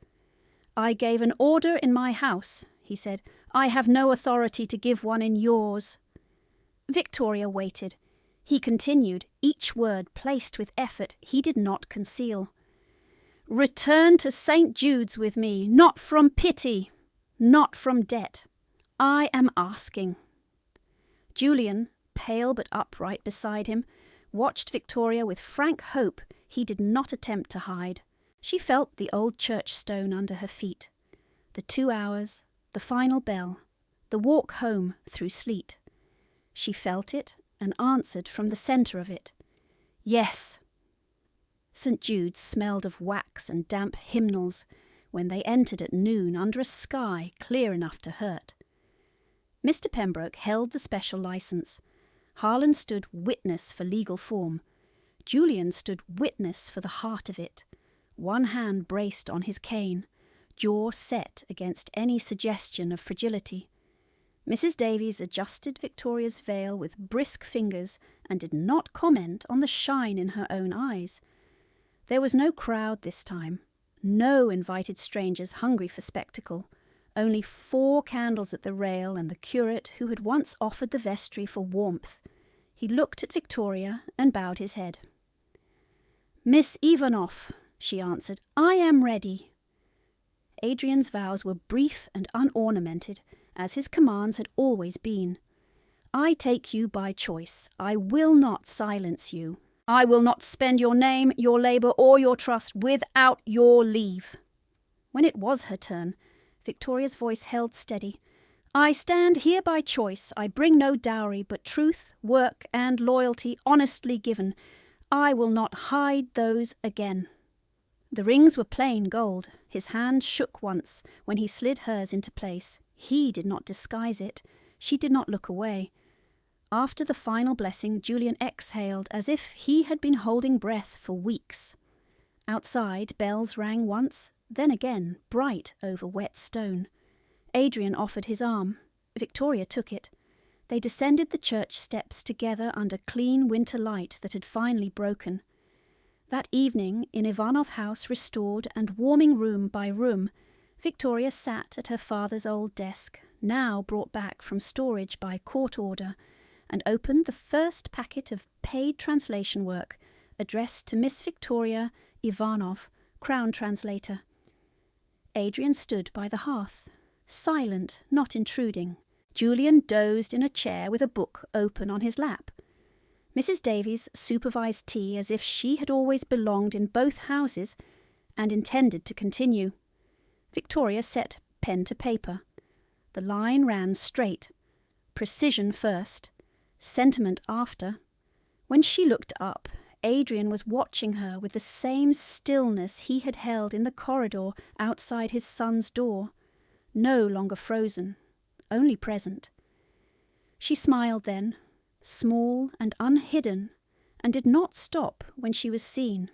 "I gave an order in my house," he said. "I have no authority to give one in yours." Victoria waited. He continued, each word placed with effort he did not conceal. "Return to St. Jude's with me, not from pity, not from debt. I am asking." Julian, pale but upright beside him, watched Victoria with frank hope he did not attempt to hide. She felt the old church stone under her feet. The 2 hours, the final bell, the walk home through sleet. She felt it and answered from the centre of it. Yes. St. Jude's smelled of wax and damp hymnals when they entered at noon under a sky clear enough to hurt. Mr. Pembroke held the special licence. Harlan stood witness for legal form. Julian stood witness for the heart of it, one hand braced on his cane, jaw set against any suggestion of fragility. Mrs. Davies adjusted Victoria's veil with brisk fingers and did not comment on the shine in her own eyes. There was no crowd this time, no invited strangers hungry for spectacle, only 4 candles at the rail and the curate who had once offered the vestry for warmth. He looked at Victoria and bowed his head. "Miss Ivanov," she answered, "I am ready." Adrian's vows were brief and unornamented, as his commands had always been. "I take you by choice. I will not silence you. I will not spend your name, your labour, or your trust without your leave." When it was her turn, Victoria's voice held steady. "I stand here by choice. I bring no dowry, but truth, work, and loyalty honestly given. I will not hide those again." The rings were plain gold. His hand shook once when he slid hers into place. He did not disguise it. She did not look away. After the final blessing, Julian exhaled as if he had been holding breath for weeks. Outside, bells rang once, then again, bright over wet stone. Adrian offered his arm. Victoria took it. They descended the church steps together under clean winter light that had finally broken. That evening, in Ivanov House restored and warming room by room, Victoria sat at her father's old desk, now brought back from storage by court order, and opened the first packet of paid translation work addressed to Miss Victoria Ivanov, Crown Translator. Adrian stood by the hearth, silent, not intruding. Julian dozed in a chair with a book open on his lap. Mrs. Davies supervised tea as if she had always belonged in both houses and intended to continue. Victoria set pen to paper. The line ran straight. Precision first, sentiment after. When she looked up, Adrian was watching her with the same stillness he had held in the corridor outside his son's door, no longer frozen, only present. She smiled then, small and unhidden, and did not stop when she was seen.